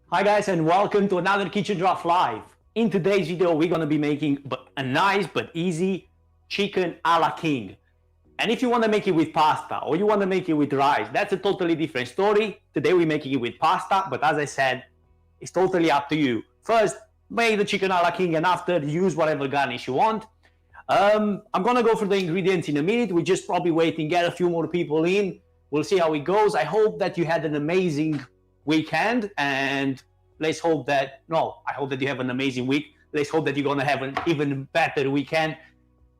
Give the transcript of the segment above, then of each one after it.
Hi guys, and welcome to another Kitchen Draft Live. In today's video, we're gonna be making a nice but easy chicken a la king. And if you wanna make it with pasta or you wanna make it with rice, that's a totally different story. Today we're making it with pasta, but as I said, it's totally up to you. First, make the chicken a la king, and after, use whatever garnish you want. I'm gonna go through the ingredients in a minute. We're just probably waiting, get a few more people in. We'll see how it goes. I hope that you had an amazing weekend, and let's hope that, no, I hope that you have an amazing week. Let's hope that you're gonna have an even better weekend.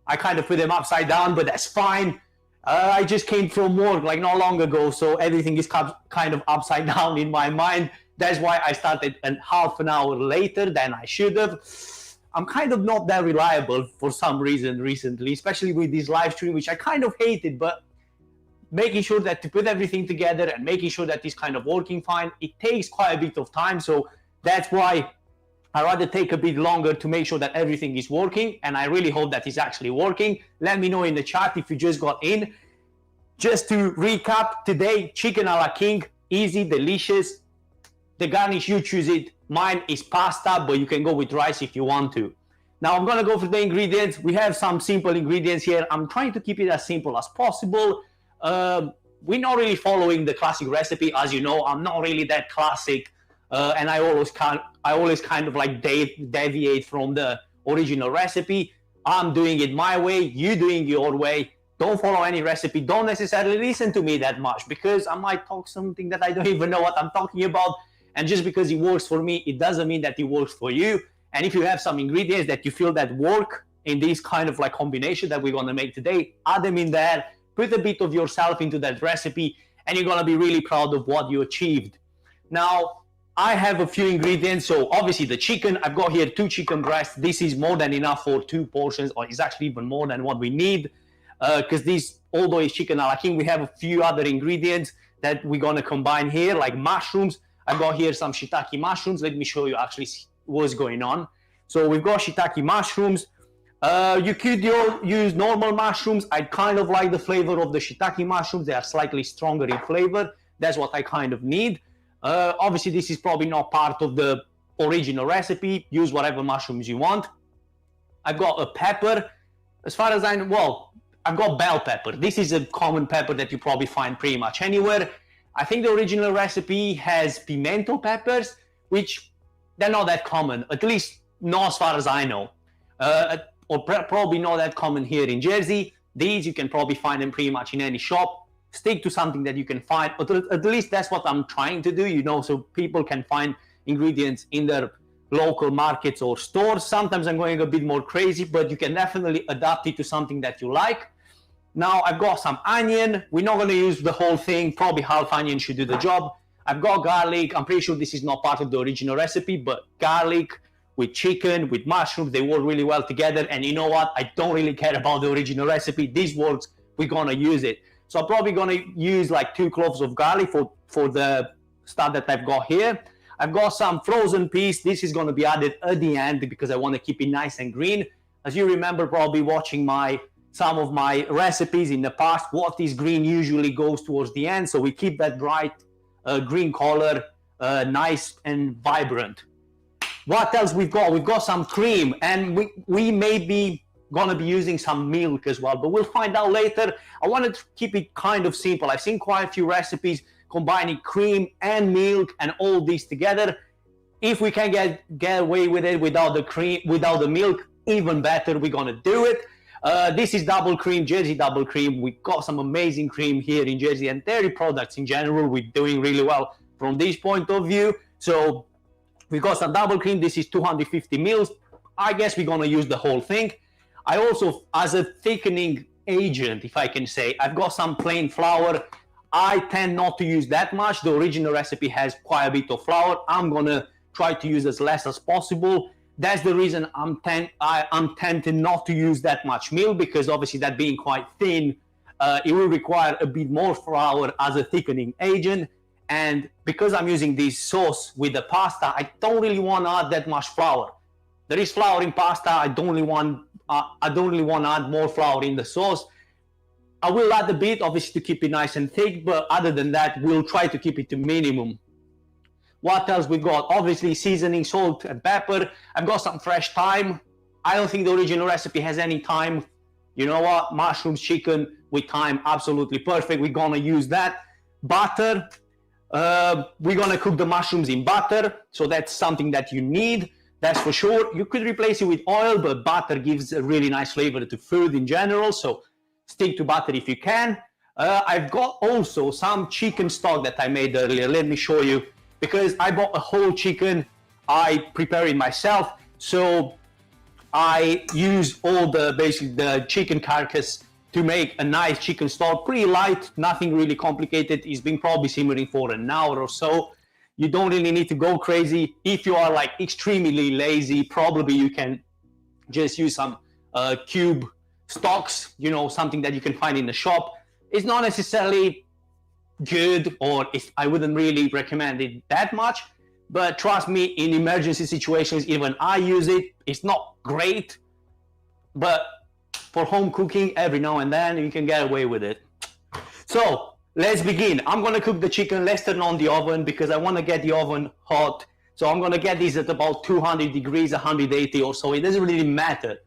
I kind of put them upside down, but that's fine. I just came from work like not long ago, so everything is kind of upside down in my mind. That's why I started half an hour later than I should have. I'm kind of not that reliable for some reason recently, especially with this live stream, which I kind of hated, but making sure that to put everything together and making sure that it's kind of working fine, it takes quite a bit of time. So that's why I rather take a bit longer to make sure that everything is working, and I really hope that it's actually working. Let me know in the chat if you just got in. Just to recap, today, chicken a la king, easy, delicious. The garnish, you choose it. Mine is pasta, but you can go with rice if you want to. Now I'm gonna go through the ingredients. We have some simple ingredients here. I'm trying to keep it as simple as possible. We're not really following the classic recipe. As you know, I'm not really that classic, and I always kind of like deviate from the original recipe. I'm doing it my way, you doing your way. Don't follow any recipe. Don't necessarily listen to me that much, because I might talk something that I don't even know what I'm talking about. And just because it works for me, it doesn't mean that it works for you. And if you have some ingredients that you feel that work in this kind of like combination that we're gonna make today, add them in there. Put a bit of yourself into that recipe, and you're gonna be really proud of what you achieved. Now, I have a few ingredients. So obviously the chicken, I've got here 2 chicken breasts. This is more than enough for 2 portions, or it's actually even more than what we need. Because this, although it's chicken a la king, we have a few other ingredients that we're gonna combine here, like mushrooms. I've got here some shiitake mushrooms. Let me show you actually what's going on. So we've got shiitake mushrooms. You could use normal mushrooms. I kind of like the flavor of the shiitake mushrooms. They are slightly stronger in flavor. That's what I kind of need. Obviously, this is probably not part of the original recipe. Use whatever mushrooms you want. I've got a pepper. As far as I know, well, I've got bell pepper. This is a common pepper that you probably find pretty much anywhere. I think the original recipe has pimento peppers, which they're not that common, at least not as far as I know. Or probably not that common here in Jersey. These, you can probably find them pretty much in any shop. Stick to something that you can find, but at least that's what I'm trying to do, you know, so people can find ingredients in their local markets or stores. Sometimes I'm going a bit more crazy, but you can definitely adapt it to something that you like. Now I've got some onion. We're not going to use the whole thing. Probably half onion should do the job. I've got garlic. I'm pretty sure this is not part of the original recipe, but garlic with chicken, with mushrooms, they work really well together. And you know what? I don't really care about the original recipe. This works. We're going to use it. So I'm probably going to use like 2 cloves of garlic for the stuff that I've got here. I've got some frozen peas. This is going to be added at the end because I want to keep it nice and green. As you remember, probably watching some of my recipes in the past, what is green usually goes towards the end. So we keep that bright green color nice and vibrant. What else we've got? We've got some cream, and we may be gonna be using some milk as well, but we'll find out later. I wanted to keep it kind of simple. I've seen quite a few recipes combining cream and milk and all these together. If we can get away with it without the cream, without the milk, even better. We're gonna do it. This is double cream, Jersey double cream. We've got some amazing cream here in Jersey, and dairy products in general, we're doing really well from this point of view. So we've got some double cream. This is 250 mils. I guess we're gonna use the whole thing. I also, as a thickening agent, if I can say, I've got some plain flour. I tend not to use that much. The original recipe has quite a bit of flour. I'm gonna try to use as less as possible. That's the reason I'm tempted not to use that much milk, because obviously that being quite thin, it will require a bit more flour as a thickening agent. And because I'm using this sauce with the pasta, I don't really want to add that much flour. There is flour in pasta. I don't really want to add more flour in the sauce. I will add a bit, obviously, to keep it nice and thick, but other than that, we'll try to keep it to minimum. What else we got? Obviously seasoning, salt and pepper. I've got some fresh thyme. I don't think the original recipe has any thyme. You know what? Mushrooms, chicken with thyme, absolutely perfect. We're gonna use that. Butter. We're gonna cook the mushrooms in butter, so that's something that you need. That's for sure. You could replace it with oil, but butter gives a really nice flavor to food in general, so stick to butter if you can. I've got also some chicken stock that I made earlier. Let me show you, because I bought a whole chicken. I prepare it myself, so I use all the chicken carcass to make a nice chicken stock, pretty light, nothing really complicated. It's been probably simmering for an hour or so. You don't really need to go crazy. If you are like extremely lazy, probably you can just use some cube stocks, you know, something that you can find in the shop. It's not necessarily good, or I wouldn't really recommend it that much, but trust me, in emergency situations, even I use it. It's not great, but for home cooking, every now and then you can get away with it. So let's begin. I'm gonna cook the chicken. Let's turn on the oven because I wanna get the oven hot. So I'm gonna get this at about 200 degrees, 180 or so. It doesn't really matter.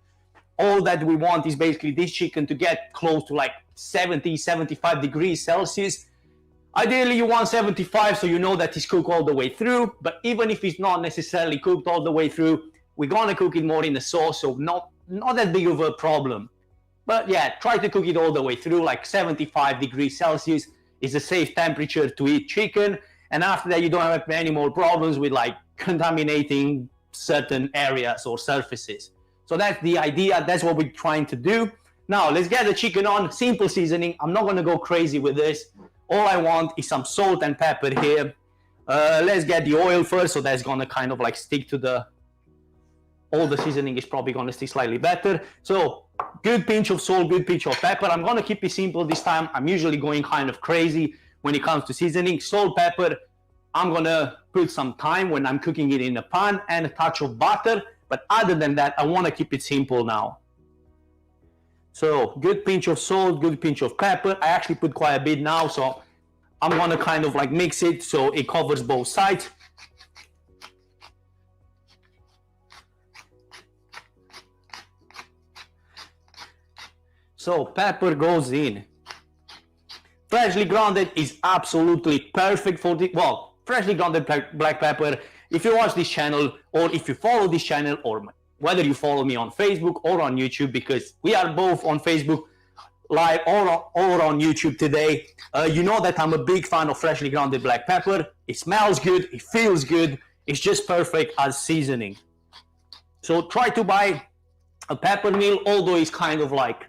All that we want is basically this chicken to get close to like 70, 75 degrees Celsius. Ideally you want 75, so you know that it's cooked all the way through, but even if it's not necessarily cooked all the way through, we're gonna cook it more in the sauce, so not that big of a problem. But yeah, try to cook it all the way through. Like 75 degrees Celsius is a safe temperature to eat chicken, and after that you don't have any more problems with like contaminating certain areas or surfaces. So that's the idea, that's what we're trying to do. Now let's get the chicken on. Simple seasoning. I'm not gonna go crazy with this. All I want is some salt and pepper here. Let's get the oil first, so that's gonna kind of like stick to all the seasoning is probably gonna stick slightly better. So good pinch of salt, good pinch of pepper. I'm gonna keep it simple this time. I'm usually going kind of crazy when it comes to seasoning. Salt, pepper. I'm gonna put some thyme when I'm cooking it in a pan, and a touch of butter. But other than that, I wanna keep it simple now. So good pinch of salt, good pinch of pepper. I actually put quite a bit now, so I'm gonna kind of like mix it so it covers both sides. So pepper goes in. Freshly grounded is absolutely perfect for the, well, freshly grounded black pepper. If you watch this channel, or if you follow this channel, or whether you follow me on Facebook or on YouTube, because we are both on Facebook Live or on YouTube today, you know that I'm a big fan of freshly grounded black pepper. It smells good, it feels good, it's just perfect as seasoning. So try to buy a pepper mill, although it's kind of like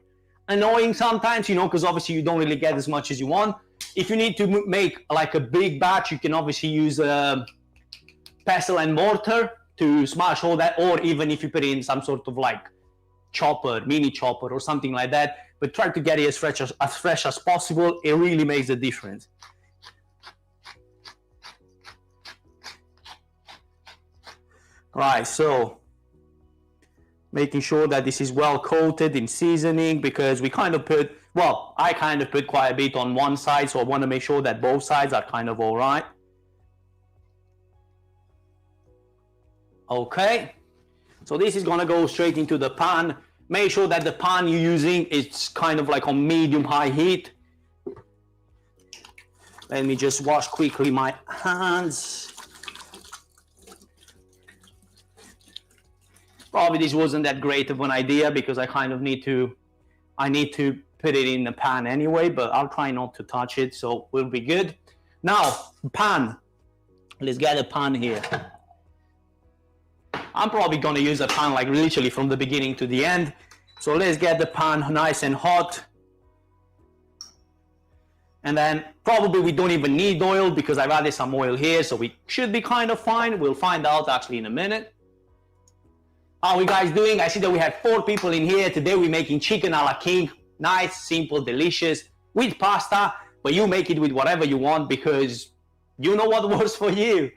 annoying sometimes, you know, because obviously you don't really get as much as you want. If you need to make like a big batch, you can obviously use a pestle and mortar to smash all that, or even if you put in some sort of like chopper, mini chopper or something like that, but try to get it as fresh as possible. It really makes a difference. Right, so making sure that this is well coated in seasoning, because we kind of put, well, I kind of put quite a bit on one side, so I want to make sure that both sides are kind of all right. Okay, so this is gonna go straight into the pan. Make sure that the pan you're using is kind of like on medium-high heat. Let me just wash quickly my hands. Probably this wasn't that great of an idea because I kind of need to put it in the pan anyway, but I'll try not to touch it, so we'll be good. Now, pan. Let's get a pan here. I'm probably gonna use a pan like literally from the beginning to the end. So let's get the pan nice and hot. And then probably we don't even need oil because I've added some oil here, so we should be kind of fine. We'll find out actually in a minute. How are you guys doing? I see that we have 4 people in here. Today we're making chicken a la king. Nice, simple, delicious, with pasta, but you make it with whatever you want because you know what works for you.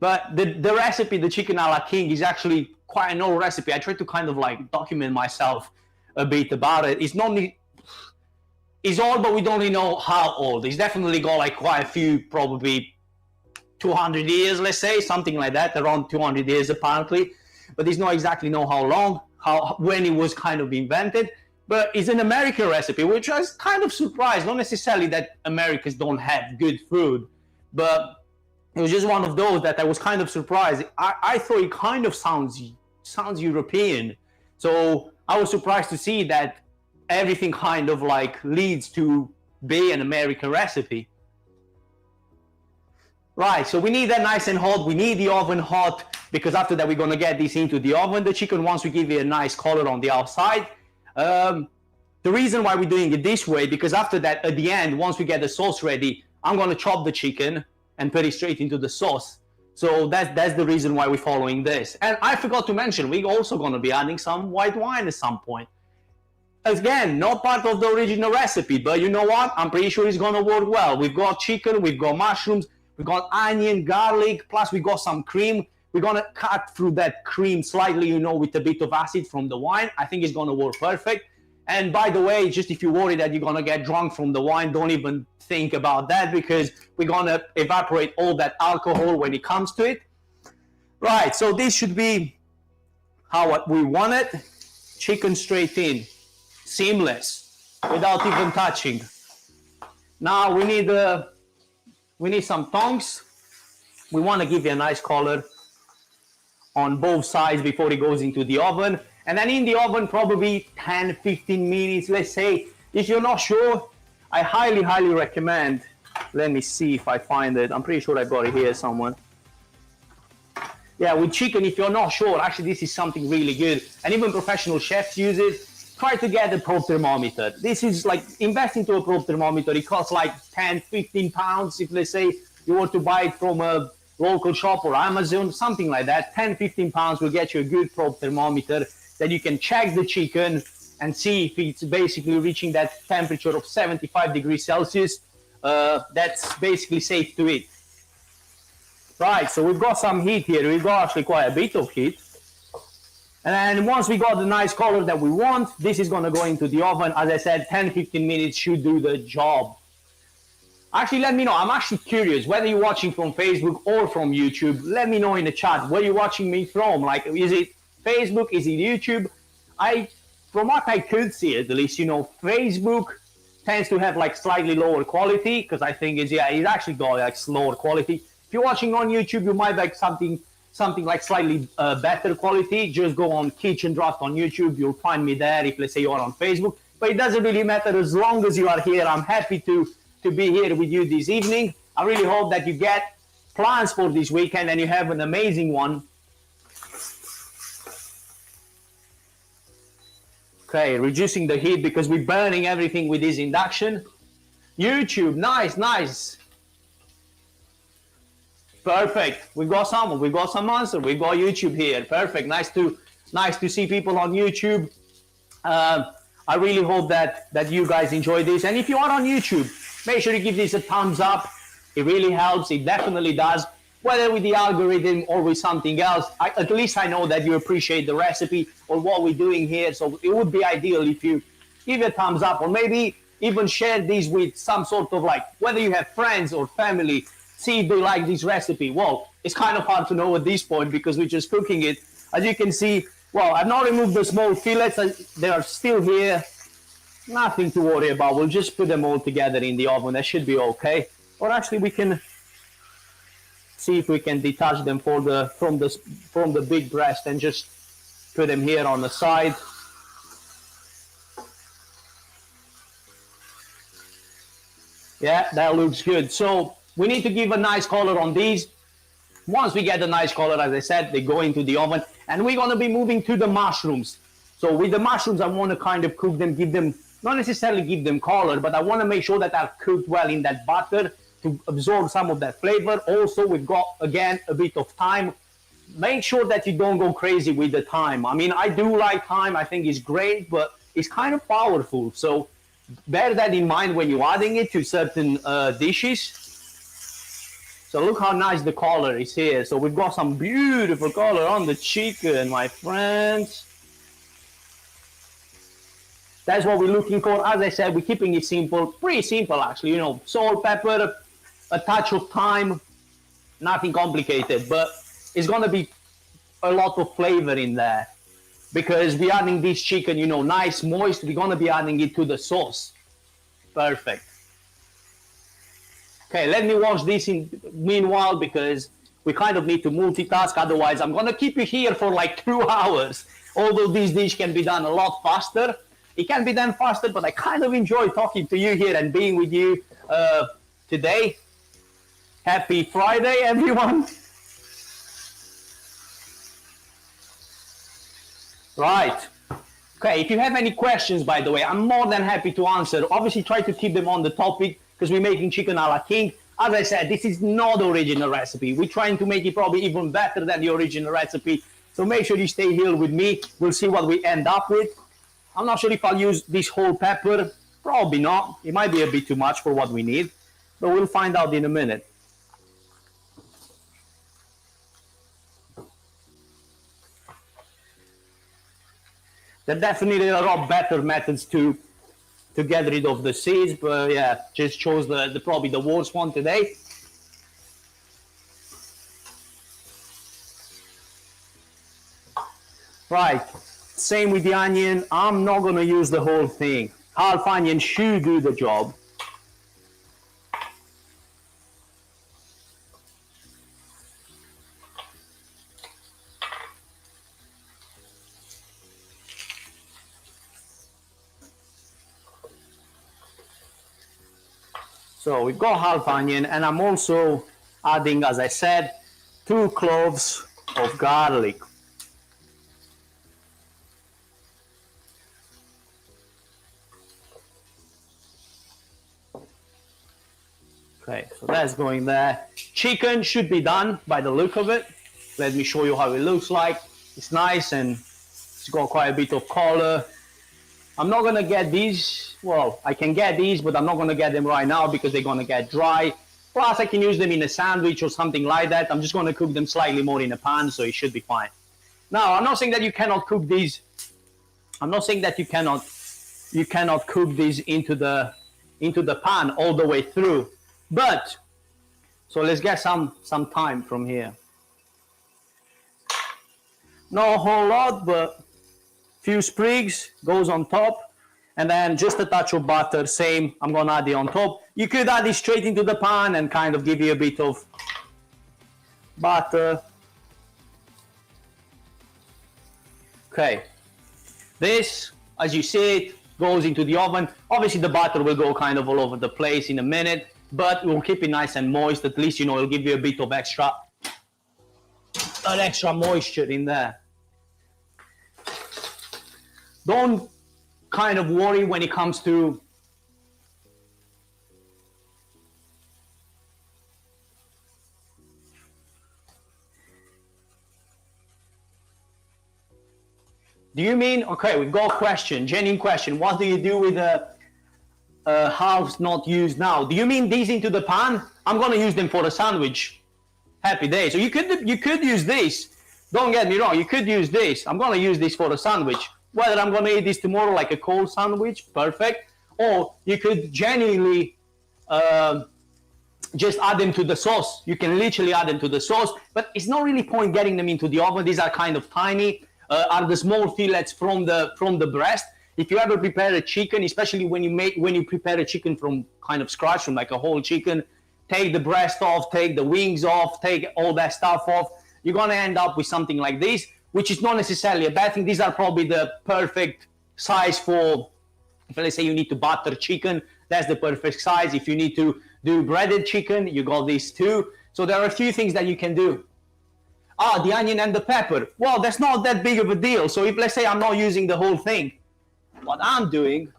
But the recipe, the chicken a la king, is actually quite an old recipe. I try to kind of like document myself a bit about it. It's old, but we don't really know how old. It's definitely got like quite a few, probably 200 years, let's say, something like that, around 200 years apparently. But there's not exactly know how long, when it was kind of invented. But it's an American recipe, which I was kind of surprised. Not necessarily that Americans don't have good food, but it was just one of those that I was kind of surprised. I thought it kind of sounds European. So I was surprised to see that everything kind of like leads to be an American recipe. Right, so we need that nice and hot. We need the oven hot, because after that we're gonna get this into the oven, the chicken, once we give it a nice color on the outside. The reason why we're doing it this way, because after that, at the end, once we get the sauce ready, I'm gonna chop the chicken and put it straight into the sauce. So that's the reason why we're following this. And I forgot to mention, we're also gonna be adding some white wine at some point. Again, not part of the original recipe, but you know what? I'm pretty sure it's gonna work well. We've got chicken, we've got mushrooms, we've got onion, garlic, plus we got some cream. We're gonna cut through that cream slightly, you know, with a bit of acid from the wine. I think it's gonna work perfect. And by the way, just if you worry that you're gonna get drunk from the wine, don't even think about that, because we're gonna evaporate all that alcohol when it comes to it. Right, so this should be how we want it. Chicken straight in, seamless, without even touching. Now we need some tongs. We wanna give it a nice color on both sides before it goes into the oven. And then in the oven, probably 10-15 minutes, let's say. If you're not sure, I highly recommend, let me see if I find it. I'm pretty sure I got it here somewhere. Yeah, with chicken, if you're not sure, actually this is something really good. And even professional chefs use it. Try to get a probe thermometer. This is like, invest into a probe thermometer. It costs like 10-15 pounds. If let's say you were to buy it from a local shop or Amazon, something like that, 10-15 pounds will get you a good probe thermometer that you can check the chicken and see if it's basically reaching that temperature of 75 degrees Celsius. That's basically safe to eat. Right, so we've got some heat here. We've got actually quite a bit of heat. And then once we got the nice color that we want, this is gonna go into the oven. As I said, 10-15 minutes should do the job. Actually, let me know. I'm actually curious whether you're watching from Facebook or from YouTube. Let me know in the chat where you're watching me from. Like, is it Facebook? Is it YouTube? From what I could see, at least, you know, Facebook tends to have like slightly lower quality, because I think it's actually got like slower quality. If you're watching on YouTube, you might like something like slightly better quality. Just go on Kitchen Draft on YouTube. You'll find me there if, let's say, you're on Facebook. But it doesn't really matter as long as you are here. I'm happy to be here with you this evening. I really hope that you get plans for this weekend and you have an amazing one. Okay, reducing the heat because we're burning everything with this induction. YouTube, nice. Perfect. We've got some answer. We've got YouTube here. Perfect. Nice to see people on YouTube. I really hope that you guys enjoy this. And if you are on YouTube, make sure you give this a thumbs up. It really helps. It definitely does. Whether with the algorithm or with something else, at least I know that you appreciate the recipe or what we're doing here. So it would be ideal if you give it a thumbs up, or maybe even share this with some sort of like, whether you have friends or family, see if they like this recipe. Well, it's kind of hard to know at this point because we're just cooking it. As you can see, well, I've not removed the small fillets. They are still here. Nothing to worry about. We'll just put them all together in the oven. That should be okay. Or actually, we can see if we can detach them from the big breast and just put them here on the side. Yeah, that looks good. So we need to give a nice color on these. Once we get a nice color, as I said, they go into the oven, and we're going to be moving to the mushrooms. So with the mushrooms, I want to kind of cook them, give them, not necessarily give them color, but I want to make sure that they're cooked well in that butter to absorb some of that flavor. Also, we've got, again, a bit of thyme. Make sure that you don't go crazy with the thyme. I mean, I do like thyme. I think it's great, but it's kind of powerful. So bear that in mind when you're adding it to certain dishes. So look how nice the color is here. So we've got some beautiful color on the chicken, my friends. That's what we're looking for. As I said, we're keeping it simple, pretty simple actually. You know, salt, pepper, a touch of thyme, nothing complicated, but it's gonna be a lot of flavor in there because we're adding this chicken, you know, nice, moist. We're gonna be adding it to the sauce. Perfect. Okay, let me wash this in meanwhile because we kind of need to multitask. Otherwise, I'm gonna keep you here for like 2 hours. Although this dish can be done a lot faster. It can be done faster, but I kind of enjoy talking to you here and being with you today. Happy Friday, everyone. Right. Okay, if you have any questions, by the way, I'm more than happy to answer. Obviously, try to keep them on the topic because we're making chicken a la king. As I said, this is not the original recipe. We're trying to make it probably even better than the original recipe. So make sure you stay here with me. We'll see what we end up with. I'm not sure if I'll use this whole pepper. Probably not. It might be a bit too much for what we need, but we'll find out in a minute. There definitely are a lot better methods to get rid of the seeds, but yeah, just chose the probably the worst one today. Right, same with the onion. I'm not gonna use the whole thing. Half onion should do the job. So we've got half onion, and I'm also adding, as I said, 2 cloves of garlic. Okay, so that's going there. Chicken should be done by the look of it. Let me show you how it looks like. It's nice and it's got quite a bit of color. I'm not gonna get these, well, I can get these, but I'm not gonna get them right now because they're gonna get dry. Plus I can use them in a sandwich or something like that. I'm just gonna cook them slightly more in a pan, so it should be fine. Now, I'm not saying that you cannot cook these. I'm not saying that you cannot cook these into the pan all the way through. But, so let's get some thyme from here. Not a whole lot, but few sprigs goes on top, and then just a touch of butter, same, I'm gonna add it on top. You could add it straight into the pan and kind of give you a bit of butter. Okay, this, as you see it, goes into the oven. Obviously the butter will go kind of all over the place in a minute, but we'll keep it nice and moist. At least, you know, it'll give you a bit of extra moisture in there. Don't kind of worry when it comes to do you mean, okay, we've got a question, genuine question. What do you do with a halves not used now? Do you mean these into the pan? I'm gonna use them for a sandwich. Happy day. So you could use this. Don't get me wrong, you could use this. I'm gonna use this for a sandwich. Whether I'm gonna eat this tomorrow like a cold sandwich, perfect. Or you could genuinely just add them to the sauce. You can literally add them to the sauce, but it's not really point getting them into the oven. These are kind of tiny, are the small fillets from the breast. If you ever prepare a chicken, especially when you prepare a chicken from kind of scratch, from like a whole chicken, take the breast off, take the wings off, take all that stuff off, you're gonna end up with something like this, which is not necessarily a bad thing. These are probably the perfect size for, if let's say you need to butter chicken, that's the perfect size. If you need to do breaded chicken, you got these too. So there are a few things that you can do. The onion and the pepper. Well, that's not that big of a deal. So if let's say I'm not using the whole thing, what I'm doing,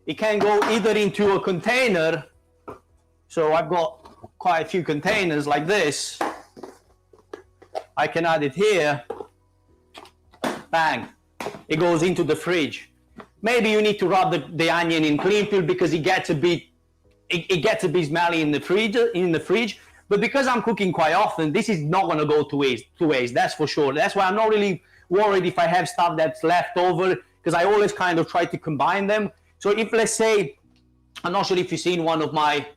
it can go either into a container. So I've got quite a few containers like this. I can add it here. Bang, it goes into the fridge. Maybe you need to rub the onion in clean film because it gets a bit smelly in the fridge. But because I'm cooking quite often, this is not going to go to waste, that's for sure. That's why I'm not really worried if I have stuff that's left over, because I always kind of try to combine them. So if, let's say, I'm not sure if you've seen one of my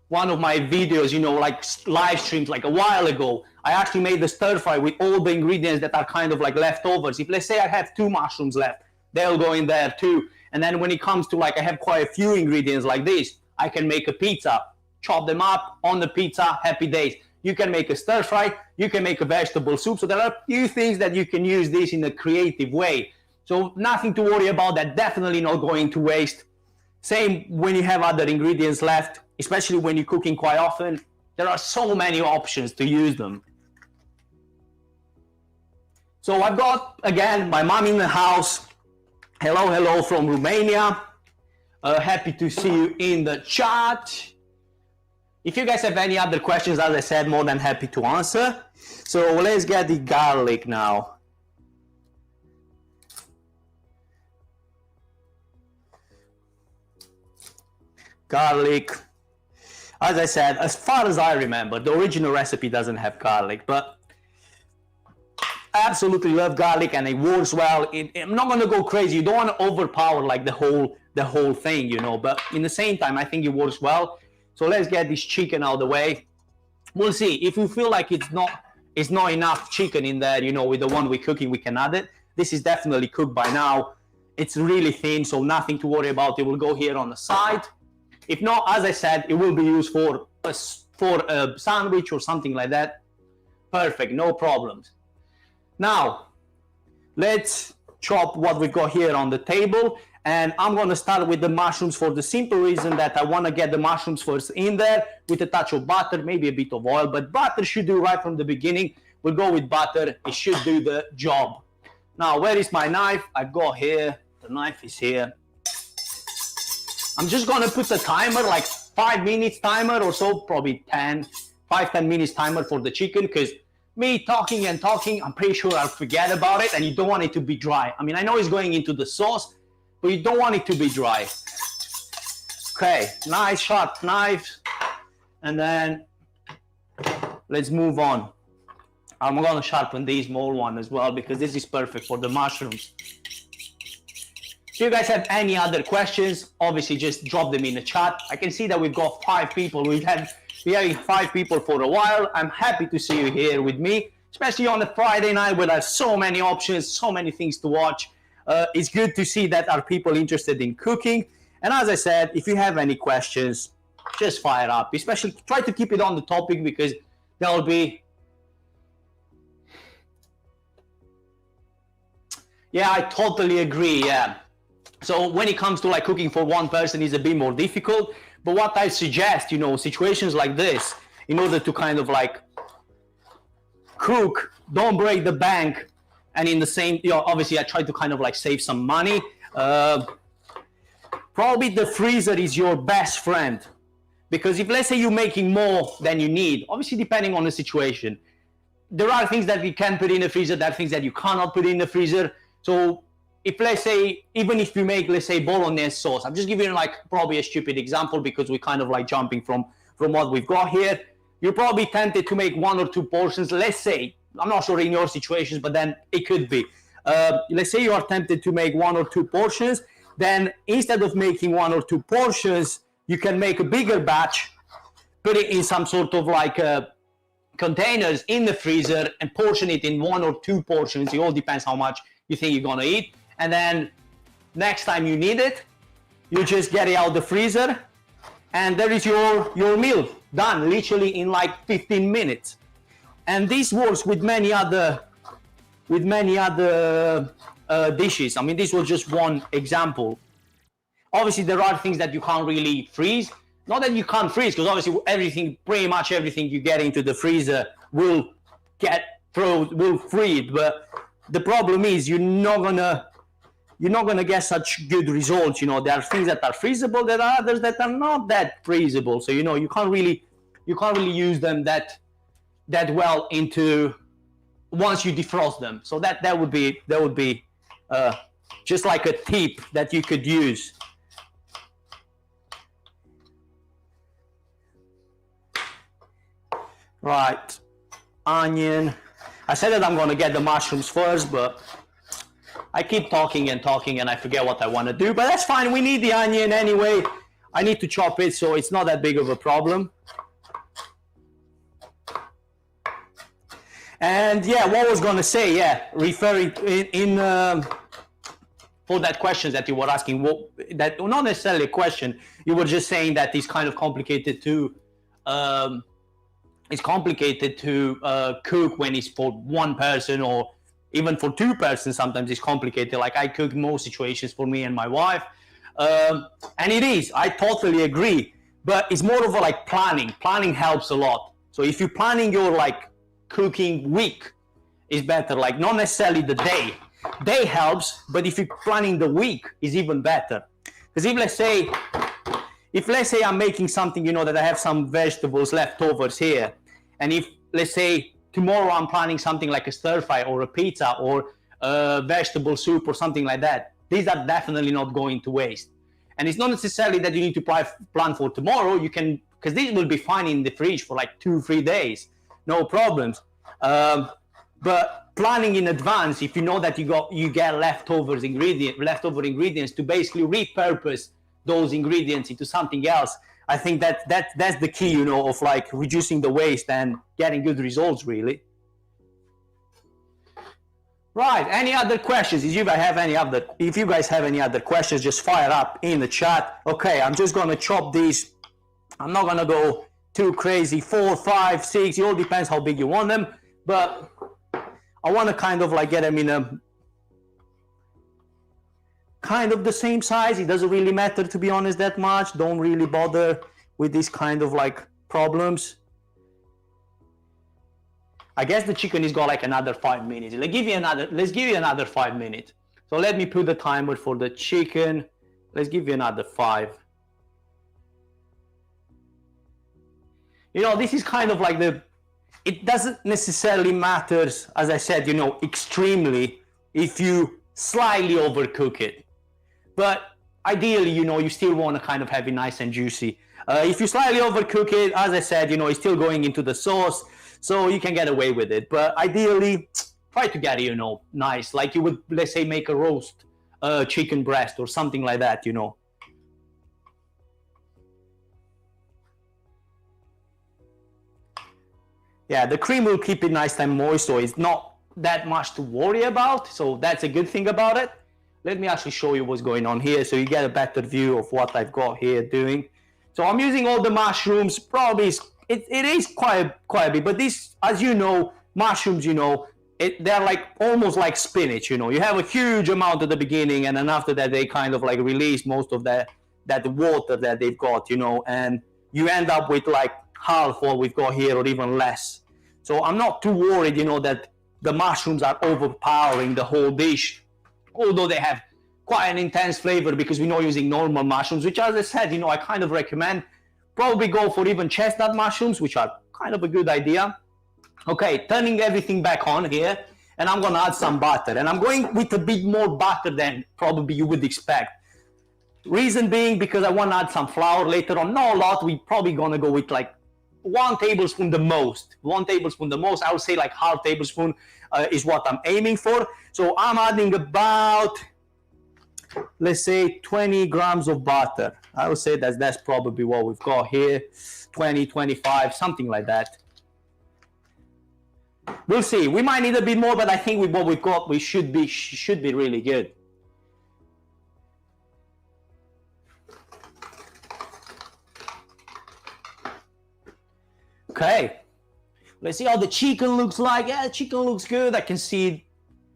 one of my videos, you know, like live streams like a while ago, I actually made the stir fry with all the ingredients that are kind of like leftovers. If let's say I have 2 mushrooms left, they'll go in there too. And then when it comes to like, I have quite a few ingredients like this, I can make a pizza, chop them up on the pizza, happy days. You can make a stir fry, you can make a vegetable soup. So there are a few things that you can use this in a creative way. So nothing to worry about, that definitely not going to waste. Same when you have other ingredients left, especially when you're cooking quite often. There are so many options to use them. So I've got, again, my mom in the house. Hello, hello from Romania. Happy to see you in the chat. If you guys have any other questions, as I said, more than happy to answer. So let's get the garlic now. Garlic. As I said, as far as I remember, the original recipe doesn't have garlic, but I absolutely love garlic and it works well. I'm not going to go crazy. You don't want to overpower like the whole thing, you know, but in the same time, I think it works well. So let's get this chicken out of the way. We'll see. If we feel like it's not enough chicken in there, you know, with the one we're cooking, we can add it. This is definitely cooked by now. It's really thin, so nothing to worry about. It will go here on the side. If not, as I said, it will be used for a sandwich or something like that. Perfect, no problems. Now, let's chop what we've got here on the table. And I'm going to start with the mushrooms for the simple reason that I want to get the mushrooms first in there with a touch of butter, maybe a bit of oil. But butter should do right from the beginning. We'll go with butter. It should do the job. Now, where is my knife? I've got here. The knife is here. I'm just going to put the timer, like 5 minutes timer or so, probably 10 minutes timer for the chicken, because me talking and talking, I'm pretty sure I'll forget about it, and you don't want it to be dry. I mean, I know it's going into the sauce, but you don't want it to be dry. Okay, nice sharp knife, and then let's move on. I'm going to sharpen this small one as well, because this is perfect for the mushrooms. If you guys have any other questions, obviously just drop them in the chat. I can see that we've got 5 people. We're having 5 people for a while. I'm happy to see you here with me, especially on a Friday night where there's so many options, so many things to watch. It's good to see that are people interested in cooking. And as I said, if you have any questions, just fire up. Especially try to keep it on the topic, because there'll be... Yeah, I totally agree, yeah. So when it comes to like cooking for one person is a bit more difficult, but what I suggest, you know, situations like this, in order to kind of like cook, don't break the bank, and in the same, you know, obviously I try to kind of like save some money. Probably the freezer is your best friend, because if let's say you're making more than you need, obviously depending on the situation, there are things that you can put in the freezer, there are things that you cannot put in the freezer. So if let's say, even if you make, let's say, bolognese sauce, I'm just giving you like probably a stupid example because we're kind of like jumping from what we've got here. You're probably tempted to make 1 or 2 portions. Let's say, I'm not sure in your situations, but then it could be. Let's say you are tempted to make 1 or 2 portions. Then instead of making 1 or 2 portions, you can make a bigger batch, put it in some sort of like containers in the freezer and portion it in 1 or 2 portions. It all depends how much you think you're gonna eat. And then next time you need it, you just get it out of the freezer, and there is your meal done, literally in like 15 minutes. And this works with many other dishes. I mean, this was just one example. Obviously, there are things that you can't really freeze. Not that you can't freeze, because obviously pretty much everything you get into the freezer will freeze. But the problem is you're not gonna get such good results. You know, there are things that are freezable, there are others that are not that freezable. So you know, you can't really use them that well into once you defrost them. So that would be just like a tip that you could use. Right, onion. I said that I'm going to get the mushrooms first, but I keep talking and I forget what I want to do. But that's fine. We need the onion anyway. I need to chop it, so it's not that big of a problem. And yeah, what I was gonna say, yeah, referring for that question that you were asking, that not necessarily a question, you were just saying that it's kind of complicated to cook when it's for one person, or even for two persons. Sometimes it's complicated. Like I cook most situations for me and my wife, and it is. I totally agree. But it's more of a like planning. Planning helps a lot. So if you're planning your like cooking week, is better. Like not necessarily the day. Day helps, but if you're planning the week, is even better. Because if let's say I'm making something, you know, that I have some vegetables leftovers here, and if let's say tomorrow I'm planning something like a stir fry or a pizza or a vegetable soup or something like that, these are definitely not going to waste. And it's not necessarily that you need to plan for tomorrow. You can, because these will be fine in the fridge for like 2-3 days, no problems. But planning in advance, if you know that you get leftover ingredients, to basically repurpose those ingredients into something else, I think that's the key, you know, of like reducing the waste and getting good results, really. Right. Any other questions? If you guys have any other questions, just fire up in the chat. Okay, I'm just gonna chop these. I'm not gonna go too crazy. 4, 5, 6. It all depends how big you want them, but I want to kind of like get them in a kind of the same size. It doesn't really matter, to be honest, that much. Don't really bother with these kind of like problems. I guess the chicken has got like another 5 minutes. Let's give you another 5 minutes. So let me put the timer for the chicken. Let's give you another 5. You know, this is kind of like it doesn't necessarily matter, as I said, you know, extremely if you slightly overcook it. But ideally, you know, you still want to kind of have it nice and juicy. If you slightly overcook it, as I said, you know, it's still going into the sauce, so you can get away with it. But ideally, try to get it, you know, nice, like you would, let's say, make a roast chicken breast or something like that, you know. Yeah, the cream will keep it nice and moist, so it's not that much to worry about. So that's a good thing about it. Let me actually show you what's going on here so you get a better view of what I've got here doing. So I'm using all the mushrooms. Probably it is quite a bit, but this, as you know, mushrooms, you know, they're like almost like spinach, you know. You have a huge amount at the beginning, and then after that they kind of like release most of that water that they've got, you know, and you end up with like half what we've got here or even less. So I'm not too worried, you know, that the mushrooms are overpowering the whole dish, although they have quite an intense flavor, because we're not using normal mushrooms, which, as I said, you know, I kind of recommend. Probably go for even chestnut mushrooms, which are kind of a good idea. Okay, turning everything back on here, and I'm gonna add some butter, and I'm going with a bit more butter than probably you would expect. Reason being, because I want to add some flour later on. Not a lot. We're probably gonna go with like 1 tablespoon the most. 1 tablespoon the most. I would say like half tablespoon is what I'm aiming for. So I'm adding about, let's say, 20 grams of butter. I would say that's probably what we've got here. 20, 25, something like that. We'll see. We might need a bit more, but I think with what we've got, we should be really good. Okay, let's see how the chicken looks like. Yeah, the chicken looks good. I can see it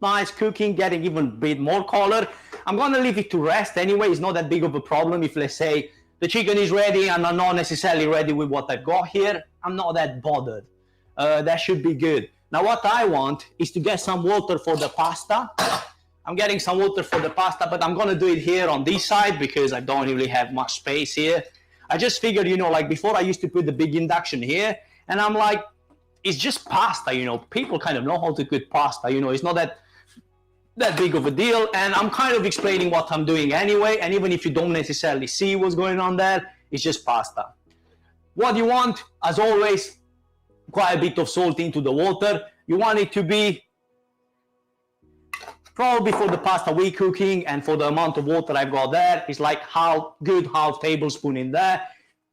nice cooking, getting even a bit more color. I'm gonna leave it to rest anyway. It's not that big of a problem if, let's say, the chicken is ready and I'm not necessarily ready with what I've got here. I'm not that bothered. That should be good. Now what I want is to get some water for the pasta. I'm getting some water for the pasta, but I'm gonna do it here on this side because I don't really have much space here. I just figured, you know, like before I used to put the big induction here, and I'm like, it's just pasta, you know. People kind of know how to cook pasta, you know. It's not that big of a deal, and I'm kind of explaining what I'm doing anyway, and even if you don't necessarily see what's going on there, it's just pasta. What you want, as always, quite a bit of salt into the water. You want it to be Probably for the pasta we're cooking and for the amount of water I've got there, it's like half tablespoon in there.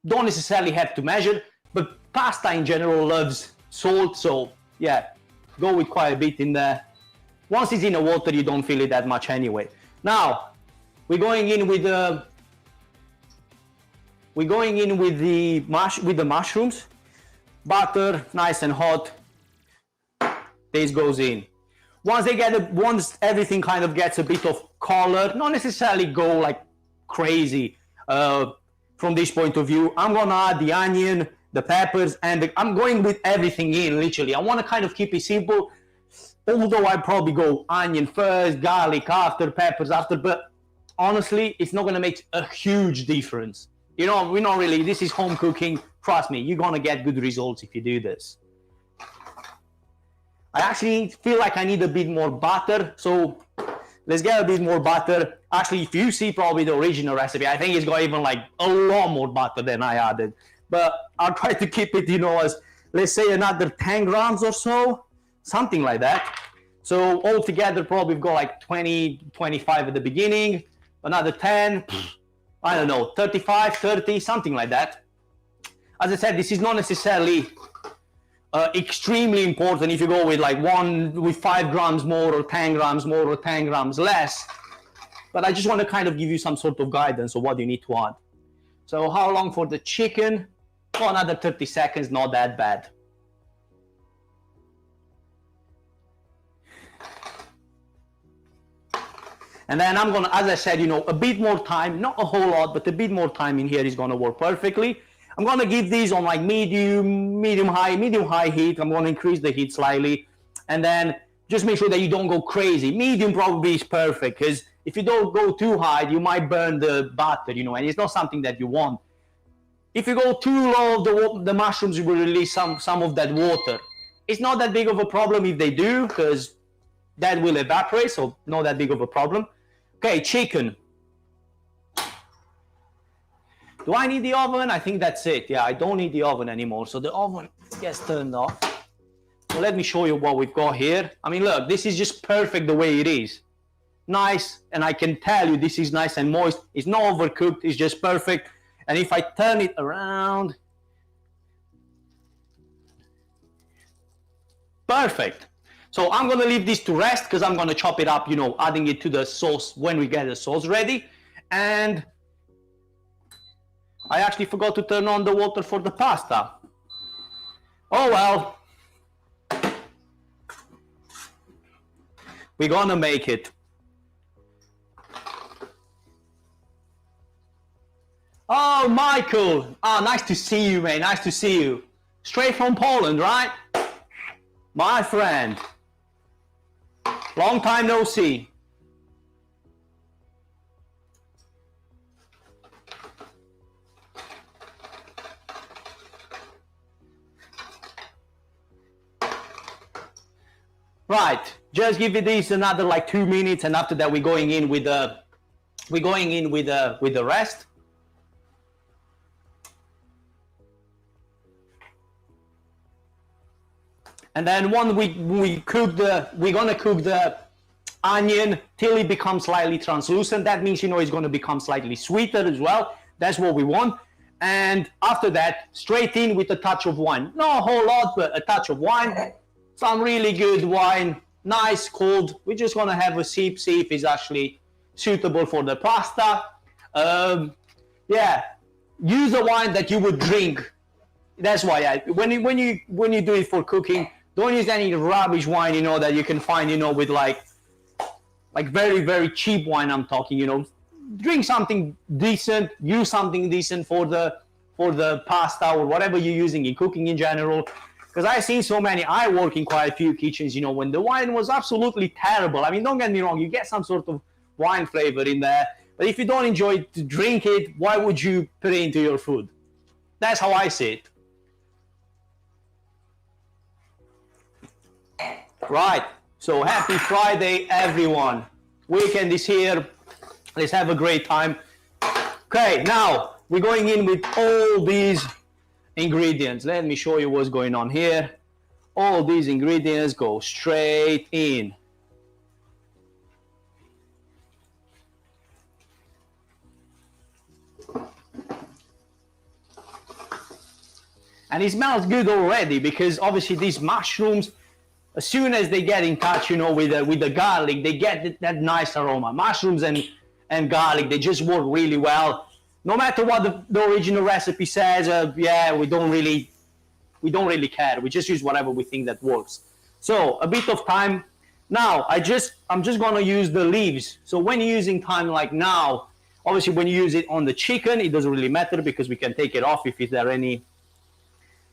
Don't necessarily have to measure, but pasta in general loves salt, so yeah, go with quite a bit in there. Once it's in the water, you don't feel it that much anyway. Now, we're going in with the mushrooms. Butter, nice and hot. This goes in. Once everything kind of gets a bit of color, not necessarily go like crazy from this point of view, I'm gonna add the onion, the peppers, and I'm going with everything in, literally. I want to kind of keep it simple, although I probably go onion first, garlic after, peppers after, but honestly, it's not gonna make a huge difference. You know, we're not really, this is home cooking. Trust me, you're gonna get good results if you do this. I actually feel like I need a bit more butter, so let's get a bit more butter. Actually, if you see probably the original recipe, I think it's got even like a lot more butter than I added. But I'll try to keep it, you know, as let's say another 10 grams or so, something like that. So altogether, probably we've got like 20, 25 at the beginning, another 10, I don't know, 35, 30, something like that. As I said, this is not necessarily extremely important if you go with like 5 grams more or 10 grams more or 10 grams less. But I just want to kind of give you some sort of guidance of what you need to add. So how long for the chicken? Oh, another 30 seconds, not that bad. And then I'm gonna, as I said, you know, a bit more time, not a whole lot, but a bit more time in here is gonna work perfectly. I'm gonna give these on like medium high heat. I'm gonna increase the heat slightly, and then just make sure that you don't go crazy. Medium probably is perfect, because if you don't go too high, you might burn the butter, you know, and it's not something that you want. If you go too low, the mushrooms will release some of that water. It's not that big of a problem if they do, because that will evaporate, so not that big of a problem. Okay, chicken. Do I need the oven? I think that's it. Yeah, I don't need the oven anymore. So the oven gets turned off. So let me show you what we've got here. I mean, look, this is just perfect the way it is. Nice, and I can tell you this is nice and moist. It's not overcooked, it's just perfect. And if I turn it around, perfect. So I'm gonna leave this to rest because I'm gonna chop it up, you know, adding it to the sauce when we get the sauce ready. And I actually forgot to turn on the water for the pasta. Oh well. We're gonna make it. Oh, Michael. Ah, nice to see you, man. Nice to see you. Straight from Poland, right? My friend. Long time no see. Right, just give it this another like 2 minutes, and after that we're going in with the rest. And then when we're gonna cook the onion till it becomes slightly translucent. That means, you know, it's gonna become slightly sweeter as well. That's what we want. And after that, straight in with a touch of wine. Not a whole lot, but a touch of wine. Some really good wine, nice, cold. We're just gonna have a sip, see if it's actually suitable for the pasta. Yeah, use a wine that you would drink. That's why when you do it for cooking, don't use any rubbish wine, you know, that you can find, you know, with like very, very cheap wine. I'm talking, you know, drink something decent, use something decent for the pasta or whatever you're using in cooking in general. Because I've seen so many, I work in quite a few kitchens, you know, when the wine was absolutely terrible. I mean, don't get me wrong, you get some sort of wine flavor in there, but if you don't enjoy to drink it, why would you put it into your food? That's how I see it. Right, so happy Friday, everyone. Weekend is here. Let's have a great time. Okay, now we're going in with all these ingredients. Let me show you what's going on here. All these ingredients go straight in. And it smells good already because obviously these mushrooms, as soon as they get in touch, you know, with the garlic, they get that nice aroma. Mushrooms and garlic, they just work really well. No matter what the original recipe says, yeah, we don't really care. We just use whatever we think that works. So a bit of thyme. Now I'm just gonna use the leaves. So when you're using thyme like now, obviously when you use it on the chicken, it doesn't really matter because we can take it off if there are any.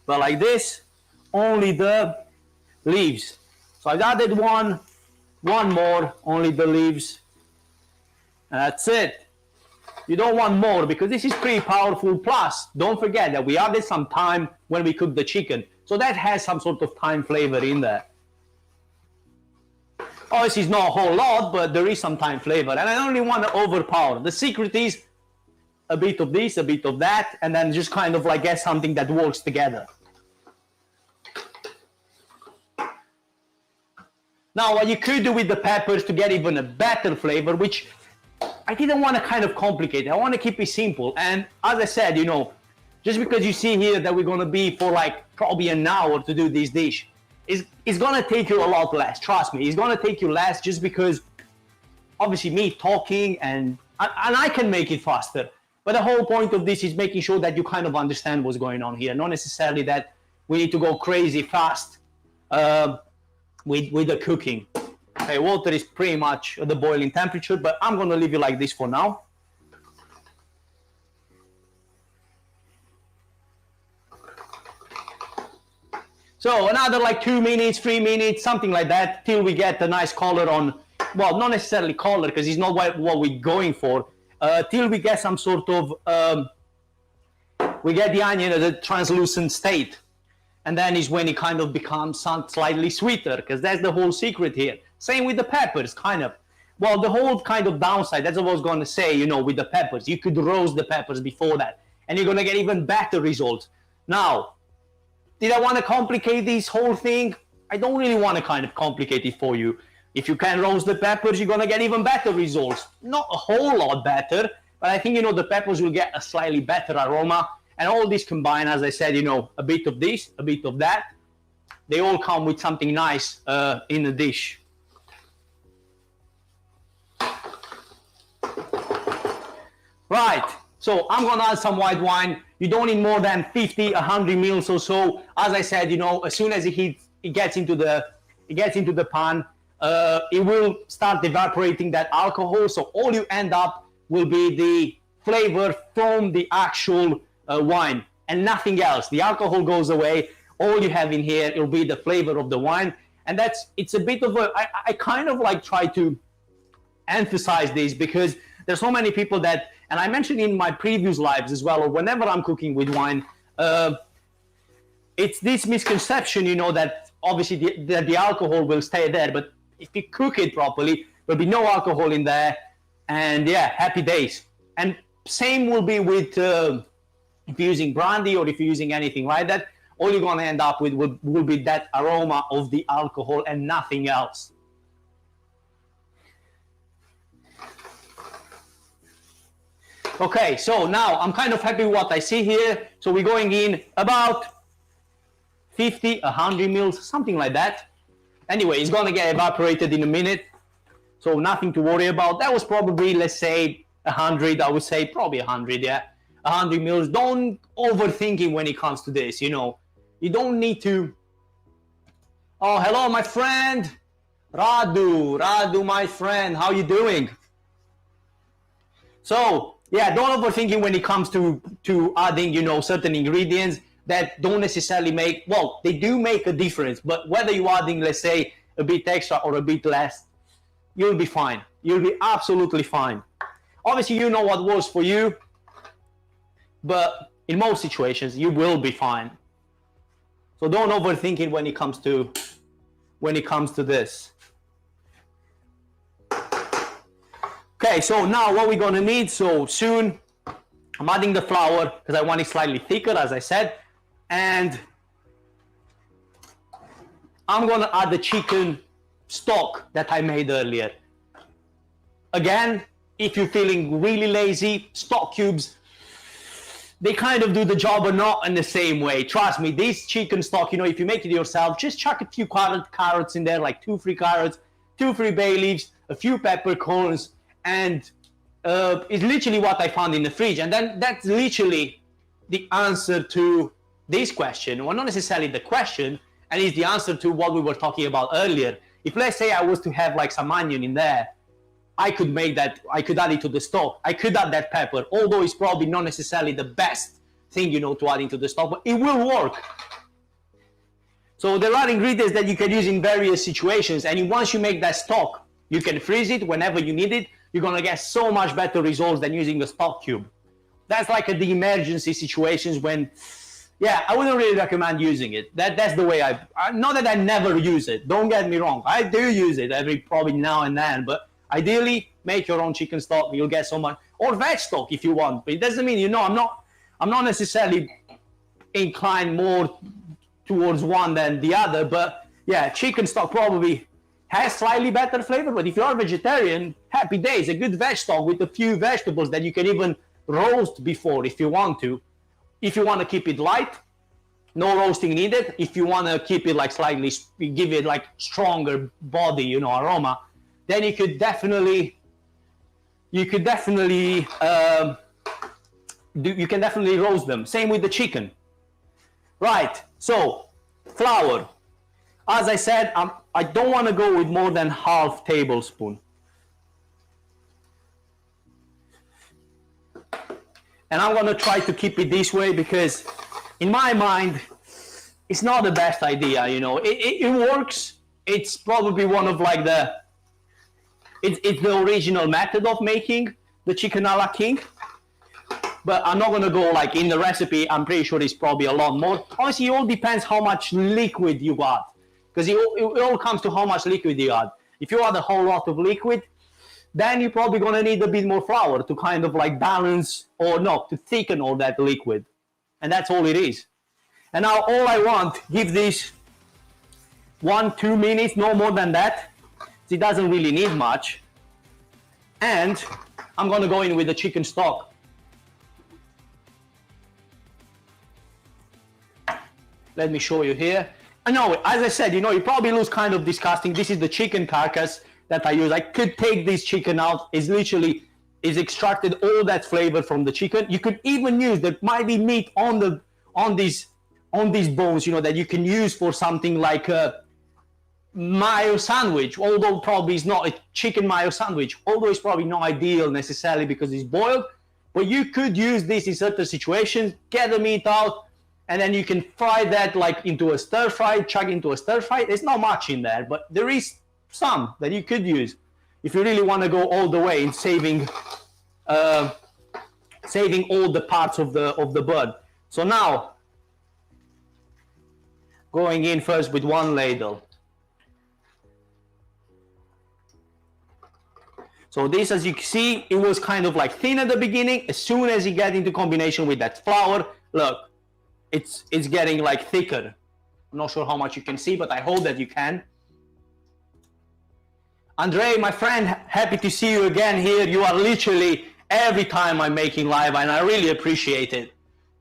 But like this, only the leaves. So I've added one more, only the leaves. And that's it. You don't want more because this is pretty powerful. Plus, don't forget that we added some thyme when we cook the chicken. So that has some sort of thyme flavor in there. Obviously, it's not a whole lot, but there is some thyme flavor. And I don't really want to overpower. The secret is a bit of this, a bit of that, and then just kind of like get something that works together. Now, what you could do with the peppers to get even a better flavor, which I didn't want to kind of complicate it. I want to keep it simple. And as I said, you know, just because you see here that we're going to be for like probably an hour to do this dish, it's going to take you a lot less. Trust me, it's going to take you less just because obviously me talking and I can make it faster. But the whole point of this is making sure that you kind of understand what's going on here. Not necessarily that we need to go crazy fast with the cooking. Okay, water is pretty much at the boiling temperature, but I'm going to leave it like this for now. So another like 2 minutes, 3 minutes, something like that, till we get a nice color on, well, not necessarily color, because it's not what we're going for, till we get some sort of, we get the onion at a translucent state. And then is when it kind of becomes slightly sweeter, because that's the whole secret here. Same with the peppers, kind of. Well, the whole kind of downside, that's what I was going to say, you know, with the peppers. You could roast the peppers before that, and you're going to get even better results. Now, did I want to complicate this whole thing? I don't really want to kind of complicate it for you. If you can roast the peppers, you're going to get even better results. Not a whole lot better, but I think, you know, the peppers will get a slightly better aroma. And all this combined, as I said, you know, a bit of this, a bit of that. They all come with something nice in the dish. Right, so I'm going to add some white wine. You don't need more than 50, 100 mils or so. As I said, you know, as soon as it gets into the pan, it will start evaporating that alcohol. So all you end up will be the flavor from the actual wine and nothing else. The alcohol goes away. All you have in here, it'll be the flavor of the wine. And it's a bit of a, I kind of like try to emphasize this because there's so many people that, and I mentioned in my previous lives as well, or whenever I'm cooking with wine, it's this misconception, you know, that obviously the alcohol will stay there, but if you cook it properly, there'll be no alcohol in there, and yeah, happy days. And same will be with if you're using brandy or if you're using anything like that, all you're going to end up with will be that aroma of the alcohol and nothing else. Okay, so now I'm kind of happy with what I see here. So we're going in about 50, 100 mils, something like that. Anyway, it's going to get evaporated in a minute. So nothing to worry about. That was probably, let's say, 100. I would say probably 100, yeah. 100 mils. Don't overthink it when it comes to this, you know. You don't need to... Oh, hello, my friend. Radu, my friend. How you doing? So... yeah, don't overthink it when it comes to adding, you know, certain ingredients that don't necessarily make, well, they do make a difference, but whether you're adding, let's say, a bit extra or a bit less, you'll be fine. You'll be absolutely fine. Obviously, you know what works for you, but in most situations, you will be fine. So don't overthink it when it comes to this. Okay, so now what we're gonna need, so soon I'm adding the flour because I want it slightly thicker, as I said, and I'm gonna add the chicken stock that I made earlier. Again, if you're feeling really lazy, stock cubes, they kind of do the job, but not in the same way. Trust me, this chicken stock, you know, if you make it yourself, just chuck a few carrots in there, like 2-3 carrots, 2-3 bay leaves, a few peppercorns, and it's literally what I found in the fridge. And then that's literally the answer to this question. Well, not necessarily the question, and it's the answer to what we were talking about earlier. If let's say I was to have like some onion in there, I could make that, I could add it to the stock. I could add that pepper, although it's probably not necessarily the best thing, you know, to add into the stock, but it will work. So there are ingredients that you can use in various situations, and once you make that stock, you can freeze it whenever you need it. You're gonna get so much better results than using a stock cube. That's like the emergency situations when, yeah, I wouldn't really recommend using it. That's the way not that I never use it. Don't get me wrong. I do use it every probably now and then, but ideally make your own chicken stock. You'll get so much, or veg stock if you want. But it doesn't mean, you know, I'm not necessarily inclined more towards one than the other, but yeah, chicken stock probably has slightly better flavor. But if you are vegetarian, happy days. A good veg stock with a few vegetables that you can even roast before if you want to. If you want to keep it light, no roasting needed. If you want to keep it like slightly, give it like stronger body, you know, aroma, then you could definitely roast them. Same with the chicken. Right, so flour. As I said, I don't want to go with more than half tablespoon. And I'm gonna try to keep it this way because in my mind, it's not the best idea, you know. It works. It's probably one of like it's the original method of making the chicken a la king. But I'm not gonna go like in the recipe. I'm pretty sure it's probably a lot more. Honestly, it all depends how much liquid you got, because it all comes to how much liquid you add. If you add a whole lot of liquid, then you're probably gonna need a bit more flour to kind of like balance, or no, to thicken all that liquid. And that's all it is. And now all I want, give this 1-2 minutes, no more than that. It doesn't really need much. And I'm gonna go in with the chicken stock. Let me show you here. I know, as I said, you know, it probably looks kind of disgusting. This is the chicken carcass that I use. I could take this chicken out. It's literally, it's extracted all that flavor from the chicken. You could even use, there might be meat on these bones, you know, that you can use for something like a mayo sandwich, although probably it's not a chicken mayo sandwich, although it's probably not ideal necessarily because it's boiled. But you could use this in certain situations, get the meat out, and then you can fry that like into a stir fry, chuck into a stir fry. There's not much in there, but there is some that you could use if you really want to go all the way in saving all the parts of the bird. So now, going in first with one ladle. So this, as you can see, it was kind of like thin at the beginning. As soon as you get into combination with that flour, look, it's getting like thicker. I'm not sure how much you can see, but I hope that you can. Andre, my friend, happy to see you again here. You are literally every time I'm making live, and I really appreciate it.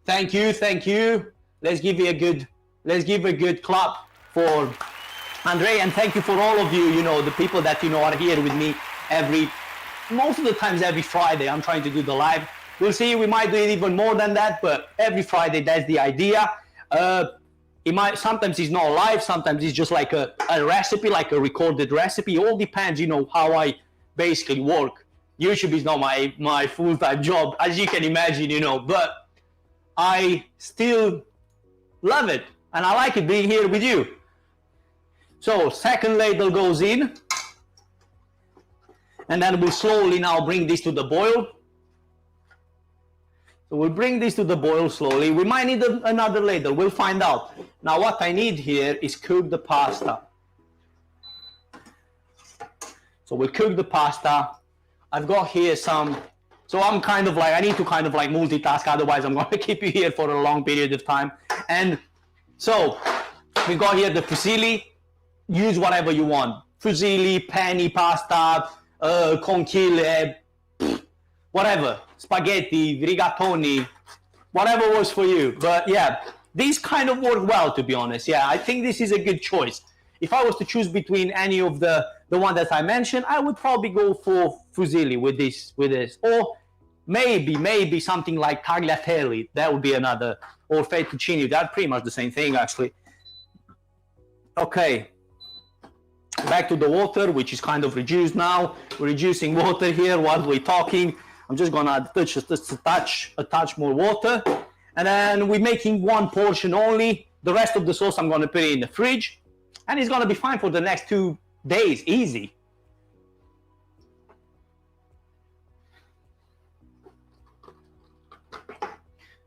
Thank you, thank you. Let's give a good clap for Andre, and thank you for all of you. You know, the people that you know are here with me most of the times every Friday. I'm trying to do the live. We'll see. We might do it even more than that, but every Friday, that's the idea. Sometimes it's not live, sometimes it's just like a recipe, like a recorded recipe. It all depends, you know, how I basically work. YouTube is not my full-time job, as you can imagine, you know, but I still love it, and I like it being here with you. So second ladle goes in, and then we'll slowly now bring this to the boil. So we'll bring this to the boil slowly. We might need another ladle. We'll find out. Now what I need here is cook the pasta. So we'll cook the pasta. I've got here some, so I'm kind of like, I need to kind of like multitask, otherwise I'm going to keep you here for a long period of time. And so we got here the fusilli. Use whatever you want. Fusilli, penny pasta, conchiglie, whatever, spaghetti, rigatoni, whatever works for you. But yeah, these kind of work well, to be honest. Yeah, I think this is a good choice. If I was to choose between any of the one that I mentioned, I would probably go for fusilli with this, or maybe something like tagliatelle. That would be another, or fettuccine. They're pretty much the same thing, actually. Okay, back to the water, which is kind of reduced now. We're reducing water here while we're talking. I'm just gonna touch a touch more water, and then we're making one portion only. The rest of the sauce I'm gonna put it in the fridge, and it's gonna be fine for the next 2 days, easy.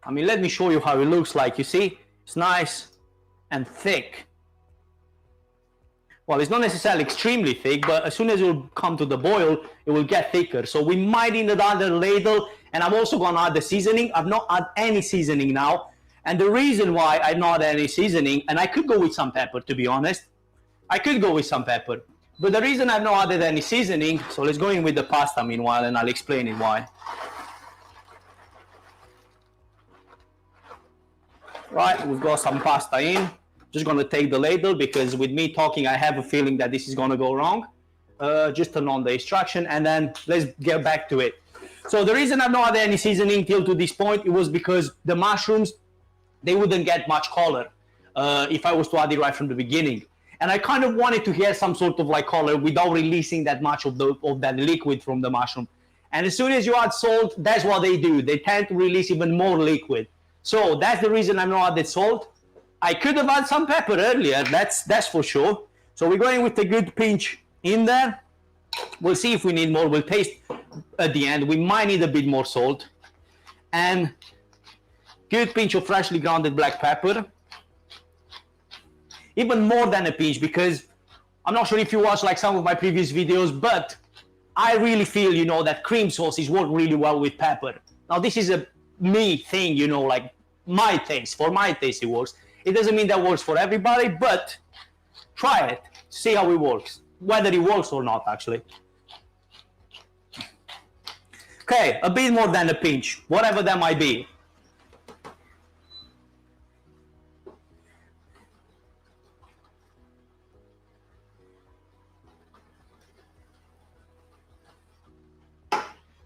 I mean, let me show you how it looks like. You see, it's nice and thick. Well, it's not necessarily extremely thick, but as soon as it will come to the boil, it will get thicker. So we might need another ladle, and I'm also gonna add the seasoning. I've not added any seasoning now, and the reason why I've not added any seasoning, and I could go with some pepper, to be honest. I could go with some pepper, but the reason I've not added any seasoning, so let's go in with the pasta meanwhile, and I'll explain it why. Right, we've got some pasta in. Just gonna take the ladle, because with me talking, I have a feeling that this is gonna go wrong. Just turn on the instruction, and then let's get back to it. So the reason I've not added any seasoning till to this point, it was because the mushrooms, they wouldn't get much color if I was to add it right from the beginning. And I kind of wanted to get some sort of like color without releasing that much of that liquid from the mushroom. And as soon as you add salt, that's what they do. They tend to release even more liquid. So that's the reason I've not added salt. I could have had some pepper earlier, that's for sure. So we're going with a good pinch in there. We'll see if we need more. We'll taste at the end. We might need a bit more salt. And good pinch of freshly grounded black pepper. Even more than a pinch, because I'm not sure if you watched like some of my previous videos, but I really feel, you know, that cream sauces work really well with pepper. Now this is a me thing, you know, like my taste. For my taste it works. It doesn't mean that works for everybody, but try it, see how it works, whether it works or not, actually. Okay, a bit more than a pinch, whatever that might be.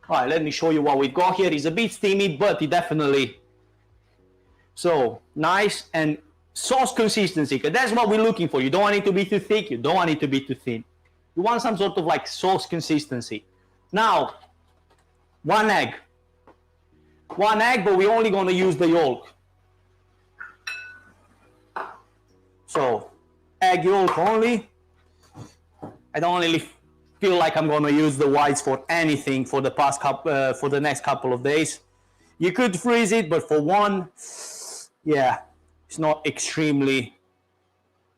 All right, let me show you what we've got here. It's a bit steamy, but it definitely... So, nice and sauce consistency, because that's what we're looking for. You don't want it to be too thick, you don't want it to be too thin. You want some sort of like sauce consistency. Now, one egg, but we're only going to use the yolk. So, egg yolk only. I don't really feel like I'm going to use the whites for anything for the next couple of days. You could freeze it, but for one, yeah, it's not extremely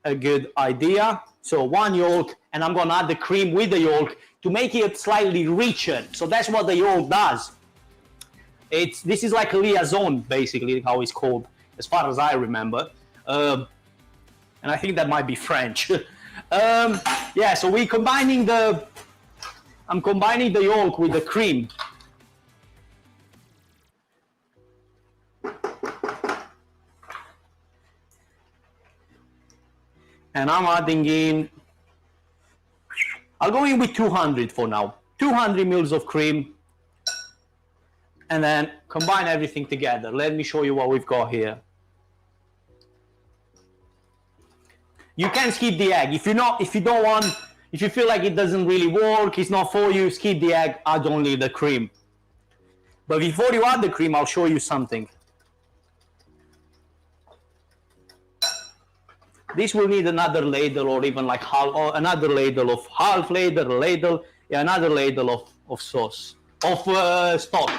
a good idea. So one yolk, and I'm gonna add the cream with the yolk to make it slightly richer. So that's what the yolk does. This is like a liaison, basically, how it's called, as far as I remember. And I think that might be French. Yeah, so I'm combining the yolk with the cream. And I'm adding in, I'll go in with 200 for now. 200 mils of cream. And then combine everything together. Let me show you what we've got here. You can skip the egg. If you feel like it doesn't really work, it's not for you, skip the egg, add only the cream. But before you add the cream, I'll show you something. This will need another ladle, or even like another ladle of half ladle, yeah, another ladle of sauce, of stock.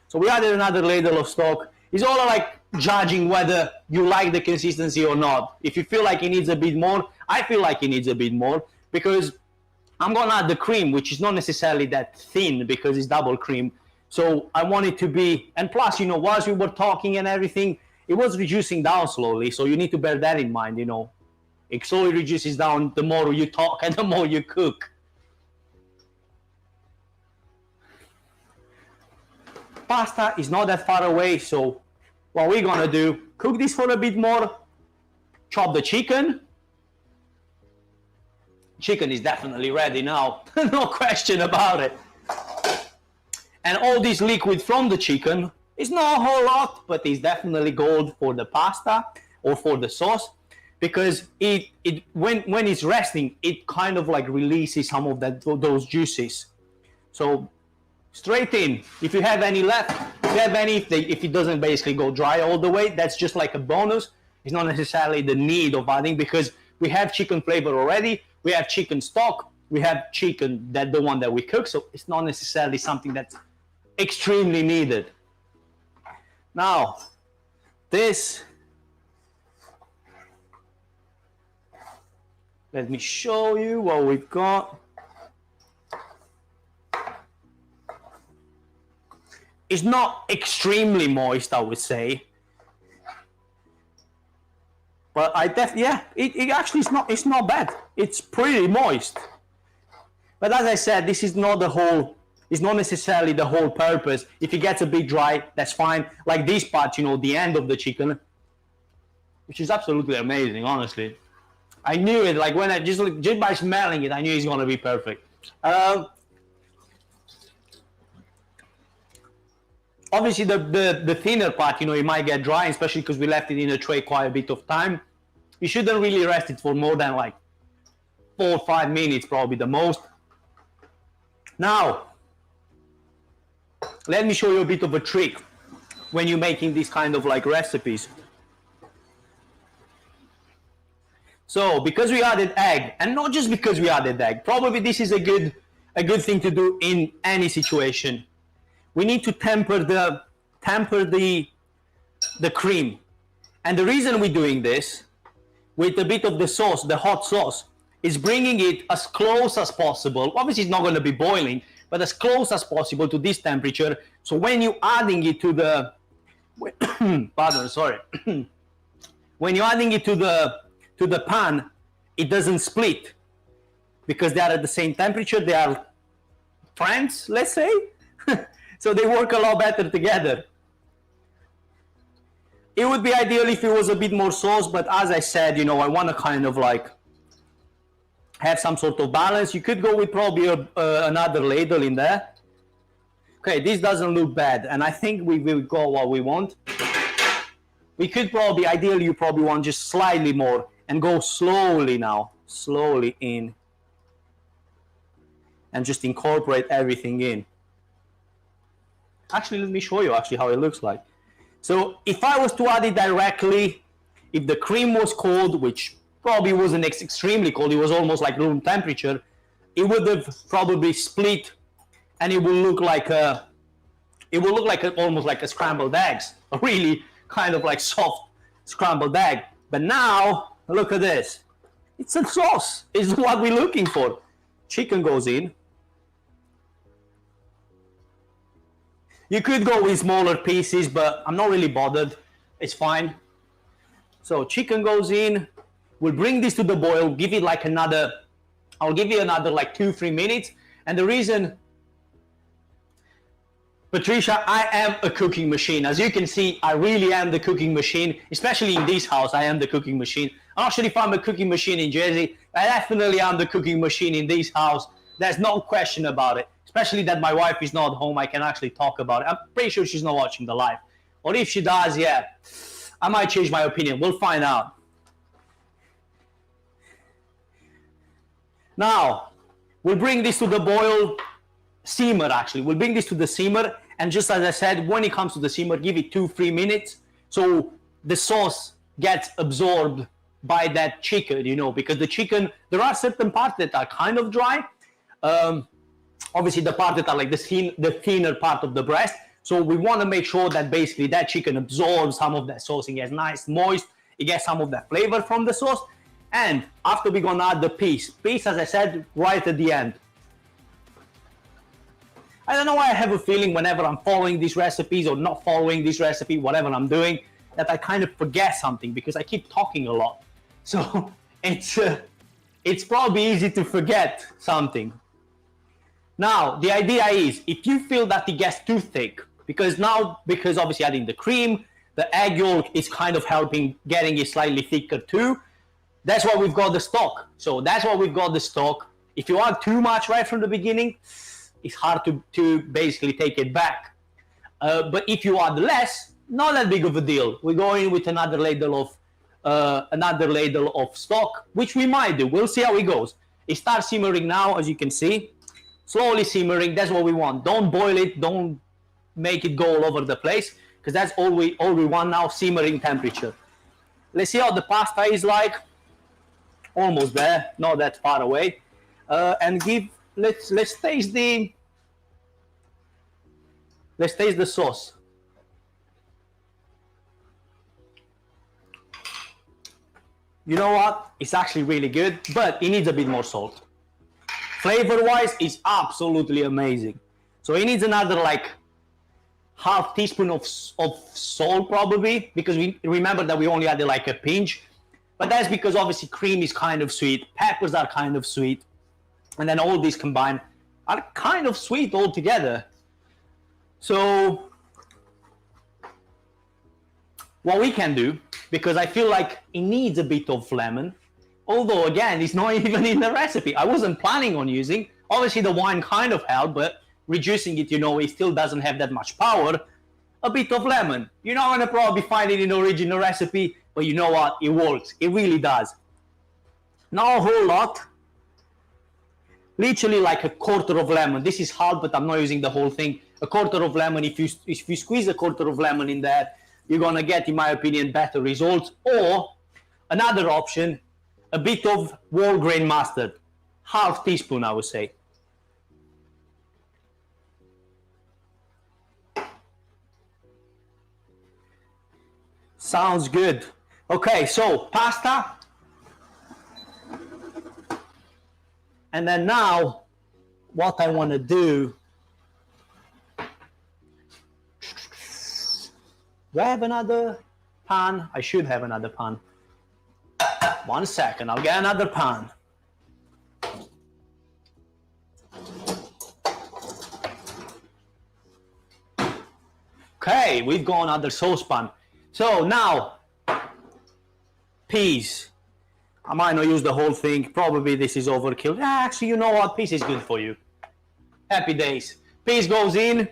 So we added another ladle of stock. It's all like judging whether you like the consistency or not. If you feel like it needs a bit more, I feel like it needs a bit more, because I'm gonna add the cream, which is not necessarily that thin because it's double cream. So I want it to be, and plus, you know, whilst we were talking and everything, it was reducing down slowly, so you need to bear that in mind, you know. It slowly reduces down the more you talk and the more you cook. Pasta is not that far away, so what we're gonna do, cook this for a bit more, chop the chicken. Chicken is definitely ready now, no question about it. And all this liquid from the chicken is not a whole lot, but it's definitely gold for the pasta or for the sauce, because when it's resting, it kind of like releases some of those juices. So straight in. If you have any left, if you have any, if it doesn't basically go dry all the way, that's just like a bonus. It's not necessarily the need of adding, because we have chicken flavor already. We have chicken stock. We have chicken, that the one that we cook. So it's not necessarily something that's extremely needed. Now, this, let me show you what we've got. It's not extremely moist, I would say. But it actually is not, it's not bad. It's pretty moist. But as I said, this is not the whole, it's not necessarily the whole purpose. If it gets a bit dry, that's fine. Like this part, you know, the end of the chicken, which is absolutely amazing, honestly. I knew it, like when I just by smelling it, I knew it's gonna be perfect. Obviously, the thinner part, you know, it might get dry, especially because we left it in a tray quite a bit of time. You shouldn't really rest it for more than like 4 or 5 minutes, probably the most. Now, let me show you a bit of a trick when you're making these kind of like recipes. So, because we added egg, and not just because we added egg, probably this is a good thing to do in any situation. We need to temper the cream. And the reason we're doing this with a bit of the sauce, the hot sauce, is bringing it as close as possible. Obviously, it's not going to be boiling, but as close as possible to this temperature. So when you're adding it to the, pardon, sorry. When you're adding it to the pan, it doesn't split, because they are at the same temperature. They are friends, let's say. So they work a lot better together. It would be ideal if it was a bit more sauce, but as I said, you know, I want to kind of like have some sort of balance. You could go with probably another ladle in there. Okay, this doesn't look bad, and I think we will go what we want. We could probably, ideally, you probably want just slightly more, and go slowly now, slowly in, and just incorporate everything in. Actually, let me show you actually how it looks like. So if I was to add it directly, if the cream was cold, which probably wasn't extremely cold, it was almost like room temperature, it would have probably split, and it will look like almost like a scrambled eggs, a really kind of like soft scrambled egg. But now look at this. It's a sauce. It's what we're looking for. Chicken goes in. You could go with smaller pieces, but I'm not really bothered. It's fine. So chicken goes in. We'll bring this to the boil. Give it like another, I'll give you another like 2-3 minutes. And the reason, Patricia, I am a cooking machine. As you can see, I really am the cooking machine, especially in this house. I am the cooking machine. I'm not sure if I'm a cooking machine in Jersey. I definitely am the cooking machine in this house. There's no question about it. Especially that my wife is not home, I can actually talk about it. I'm pretty sure she's not watching the live. Or if she does, yeah, I might change my opinion. We'll find out. Now, we'll bring this to the boil, simmer actually. We'll bring this to the simmer, and just as I said, when it comes to the simmer, give it 2-3 minutes so the sauce gets absorbed by that chicken, you know, because the chicken, there are certain parts that are kind of dry. Obviously the part that are like the thinner part of the breast. So we want to make sure that basically that chicken absorbs some of that sauce. It gets nice, moist. It gets some of that flavor from the sauce. And after we're going to add the peas, as I said, right at the end. I don't know why I have a feeling whenever I'm following these recipes or not following this recipe, whatever I'm doing, that I kind of forget something because I keep talking a lot. So it's probably easy to forget something. Now, the idea is, if you feel that it gets too thick, because obviously adding the cream, The egg yolk is kind of helping getting it slightly thicker too. That's why we've got the stock. So that's why we've got the stock. If you add too much right from the beginning, it's hard to basically take it back. But if you add less, not that big of a deal. We go in with another ladle of stock, which we might do. We'll see how it goes. It starts simmering now, as you can see, slowly simmering. That's what we want. Don't boil it. Don't make it go all over the place, because that's all we want now, simmering temperature. Let's see how the pasta is like. Almost there, not that far away. And let's taste the sauce. You know what? It's actually really good, but it needs a bit more salt. Flavor-wise, it's absolutely amazing. So it needs another like half teaspoon of salt probably, because we remember that we only added like a pinch. But that's because obviously cream is kind of sweet, peppers are kind of sweet, and then all these combined are kind of sweet altogether. So what we can do, because I feel like it needs a bit of lemon, although again, it's not even in the recipe. I wasn't planning on using. Obviously the wine kind of helped, but reducing it, it still doesn't have that much power. A bit of lemon. You're not going to probably find it in the original recipe, but you know what? It works. It really does. Not a whole lot. Literally like a quarter of lemon. This is hard, but I'm not using the whole thing. A quarter of lemon. If you squeeze a quarter of lemon in there, you're going to get, in my opinion, better results. Or another option, a bit of whole grain mustard. Half teaspoon, I would say. Sounds good. Okay, so pasta. And then now, what I want to do, do I have another pan? I should have another pan. 1 second, I'll get another pan. Okay, we've got another saucepan. So now, peas. I might not use the whole thing. Probably this is overkill. Actually, you know what? Peas is good for you. Happy days. Peas goes in.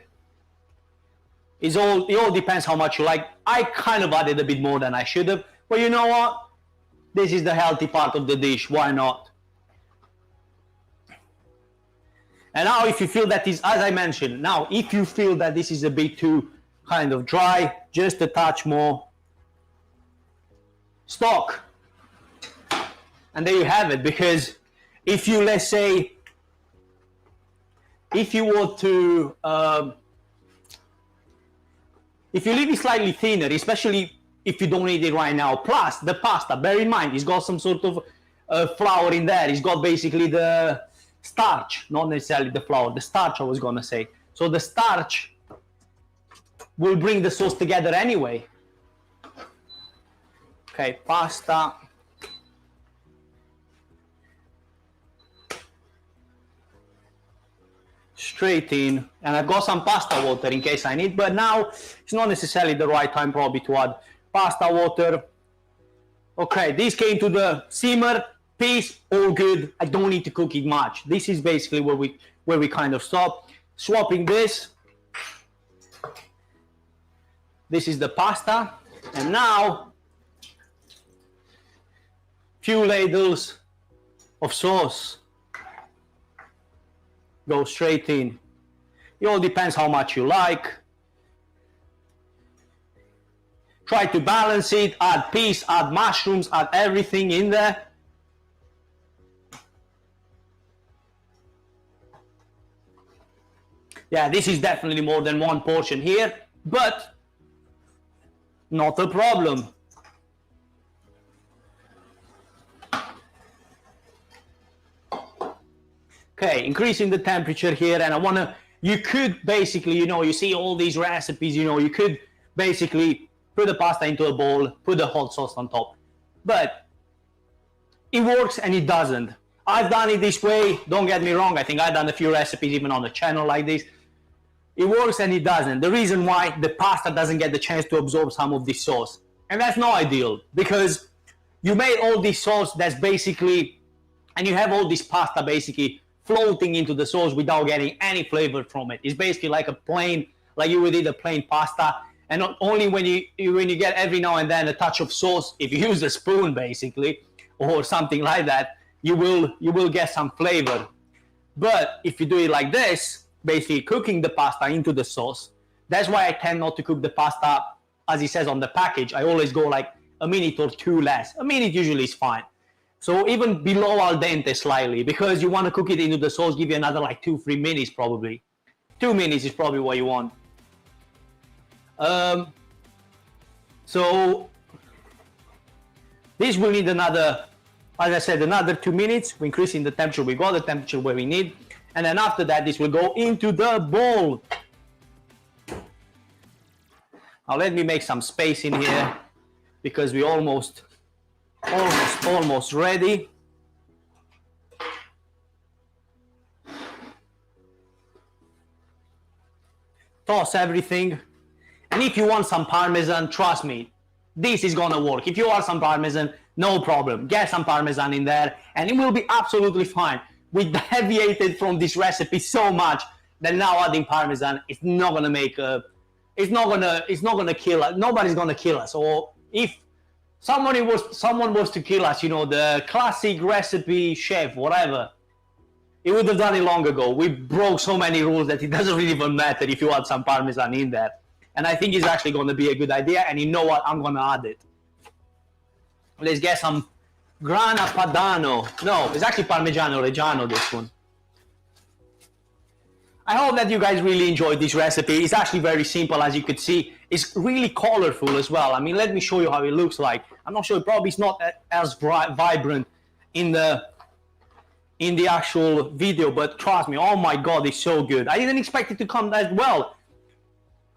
It all depends how much you like. I kind of added a bit more than I should have. But you know what? This is the healthy part of the dish. Why not? And now if you feel that is, as I mentioned, now if you feel that this is a bit too kind of dry, just a touch more stock. And there you have it. Because if you, let's say, if you were to, if you leave it slightly thinner, especially if you don't need it right now, plus the pasta, bear in mind, it's got some sort of flour in there. It's got basically the starch, not necessarily the flour, the starch I was going to say. So the starch will bring the sauce together anyway. Okay, pasta. Straight in, and I've got some pasta water in case I need, but now it's not necessarily the right time probably to add pasta water. Okay, this came to the simmer, peas, all good. I don't need to cook it much. This is basically where we kind of stop. Swapping this. This is the pasta, and now few ladles of sauce. Go straight in. It all depends how much you like. Try to balance it, add peas, add mushrooms, add everything in there. Yeah, this is definitely more than one portion here, but not a problem. Okay, increasing the temperature here, and you could basically, you see all these recipes, you could basically put the pasta into a bowl, put the hot sauce on top. But it works and it doesn't. I've done it this way, don't get me wrong, I think I've done a few recipes even on the channel like this. it works and it doesn't. The reason why the pasta doesn't get the chance to absorb some of this sauce. And that's not ideal because you made all this sauce that's basically, and you have all this pasta basically floating into the sauce without getting any flavor from it. It's basically like a plain, like you would eat a plain pasta. And not only when you get every now and then a touch of sauce, if you use a spoon basically, or something like that, you will get some flavor. But if you do it like this, basically cooking the pasta into the sauce, that's why I tend not to cook the pasta as it says on the package. I always go like a minute or two less. A minute usually is fine. So even below al dente slightly, because you want to cook it into the sauce, give you another like 2-3 minutes probably. 2 minutes is probably what you want. So this will need another, as I said, another 2 minutes. We're increasing the temperature. We got the temperature where we need. And then after that, this will go into the bowl. Now let me make some space in here because we're almost ready. Toss everything. And if you want some Parmesan, trust me, this is gonna work. If you want some Parmesan, no problem. Get some Parmesan in there and it will be absolutely fine. We deviated from this recipe so much that now adding Parmesan is not gonna make a, it's not gonna kill us. Nobody's gonna kill us. Or if someone was to kill us, you know, the classic recipe chef, whatever, he would have done it long ago. We broke so many rules that it doesn't really even matter if you add some Parmesan in there. And I think it's actually going to be a good idea. And you know what? I'm going to add it. Let's get some Grana Padano. No, it's actually Parmigiano Reggiano, this one. I hope that you guys really enjoyed this recipe. It's actually very simple, as you could see. It's really colorful as well. I mean, let me show you how it looks like. I'm not sure, probably it's not as vibrant in the actual video, but trust me, oh my God, it's so good. I didn't expect it to come that well.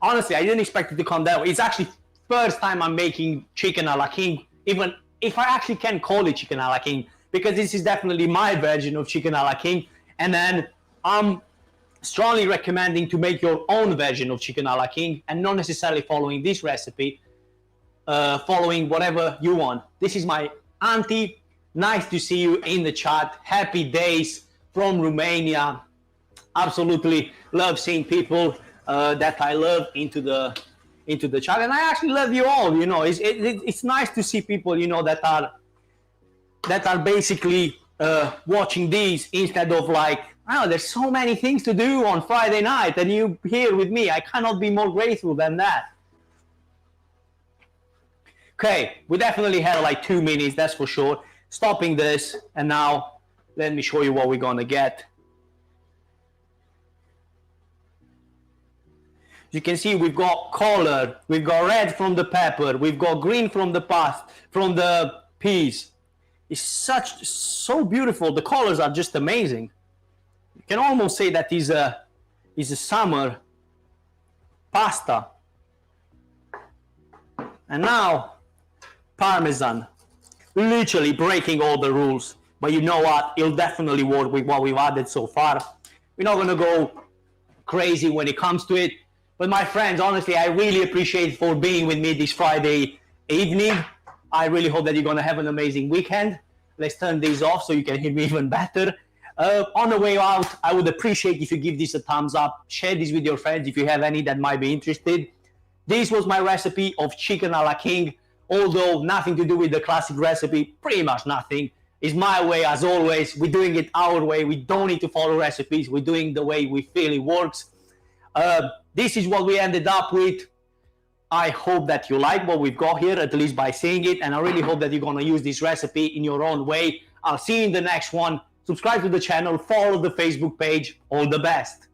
Honestly, I didn't expect it to come that way. It's actually first time I'm making chicken a la king, even if I actually can call it chicken a la king, because this is definitely my version of chicken a la king. And then I'm strongly recommending to make your own version of chicken a la king and not necessarily following this recipe, following whatever you want. This is my auntie. Nice to see you in the chat. Happy days from Romania. Absolutely love seeing people that I love into the chat, and I actually love you all. You know, it's nice to see people, you know, that are basically watching these instead of like, oh, there's so many things to do on Friday night, and you here with me. I cannot be more grateful than that. Okay, we definitely had like 2 minutes, that's for sure. Stopping this, and now let me show you what we're gonna get. You can see we've got color, we've got red from the pepper, we've got green from the peas. It's so beautiful. The colors are just amazing. You can almost say that is a summer pasta. And now Parmesan, literally breaking all the rules. But you know what? It'll definitely work with what we've added so far. We're not gonna go crazy when it comes to it. But my friends, honestly, I really appreciate for being with me this Friday evening. I really hope that you're going to have an amazing weekend. Let's turn these off so you can hear me even better. On the way out, I would appreciate if you give this a thumbs up. Share this with your friends if you have any that might be interested. This was my recipe of chicken a la king. Although nothing to do with the classic recipe, pretty much nothing. It's my way as always. We're doing it our way. We don't need to follow recipes. We're doing the way we feel it works. This is what we ended up with. I hope that you like what we've got here, at least by seeing it, and I really hope that you're going to use this recipe in your own way. I'll see you in the next one. Subscribe to the channel, follow the Facebook page. All the best.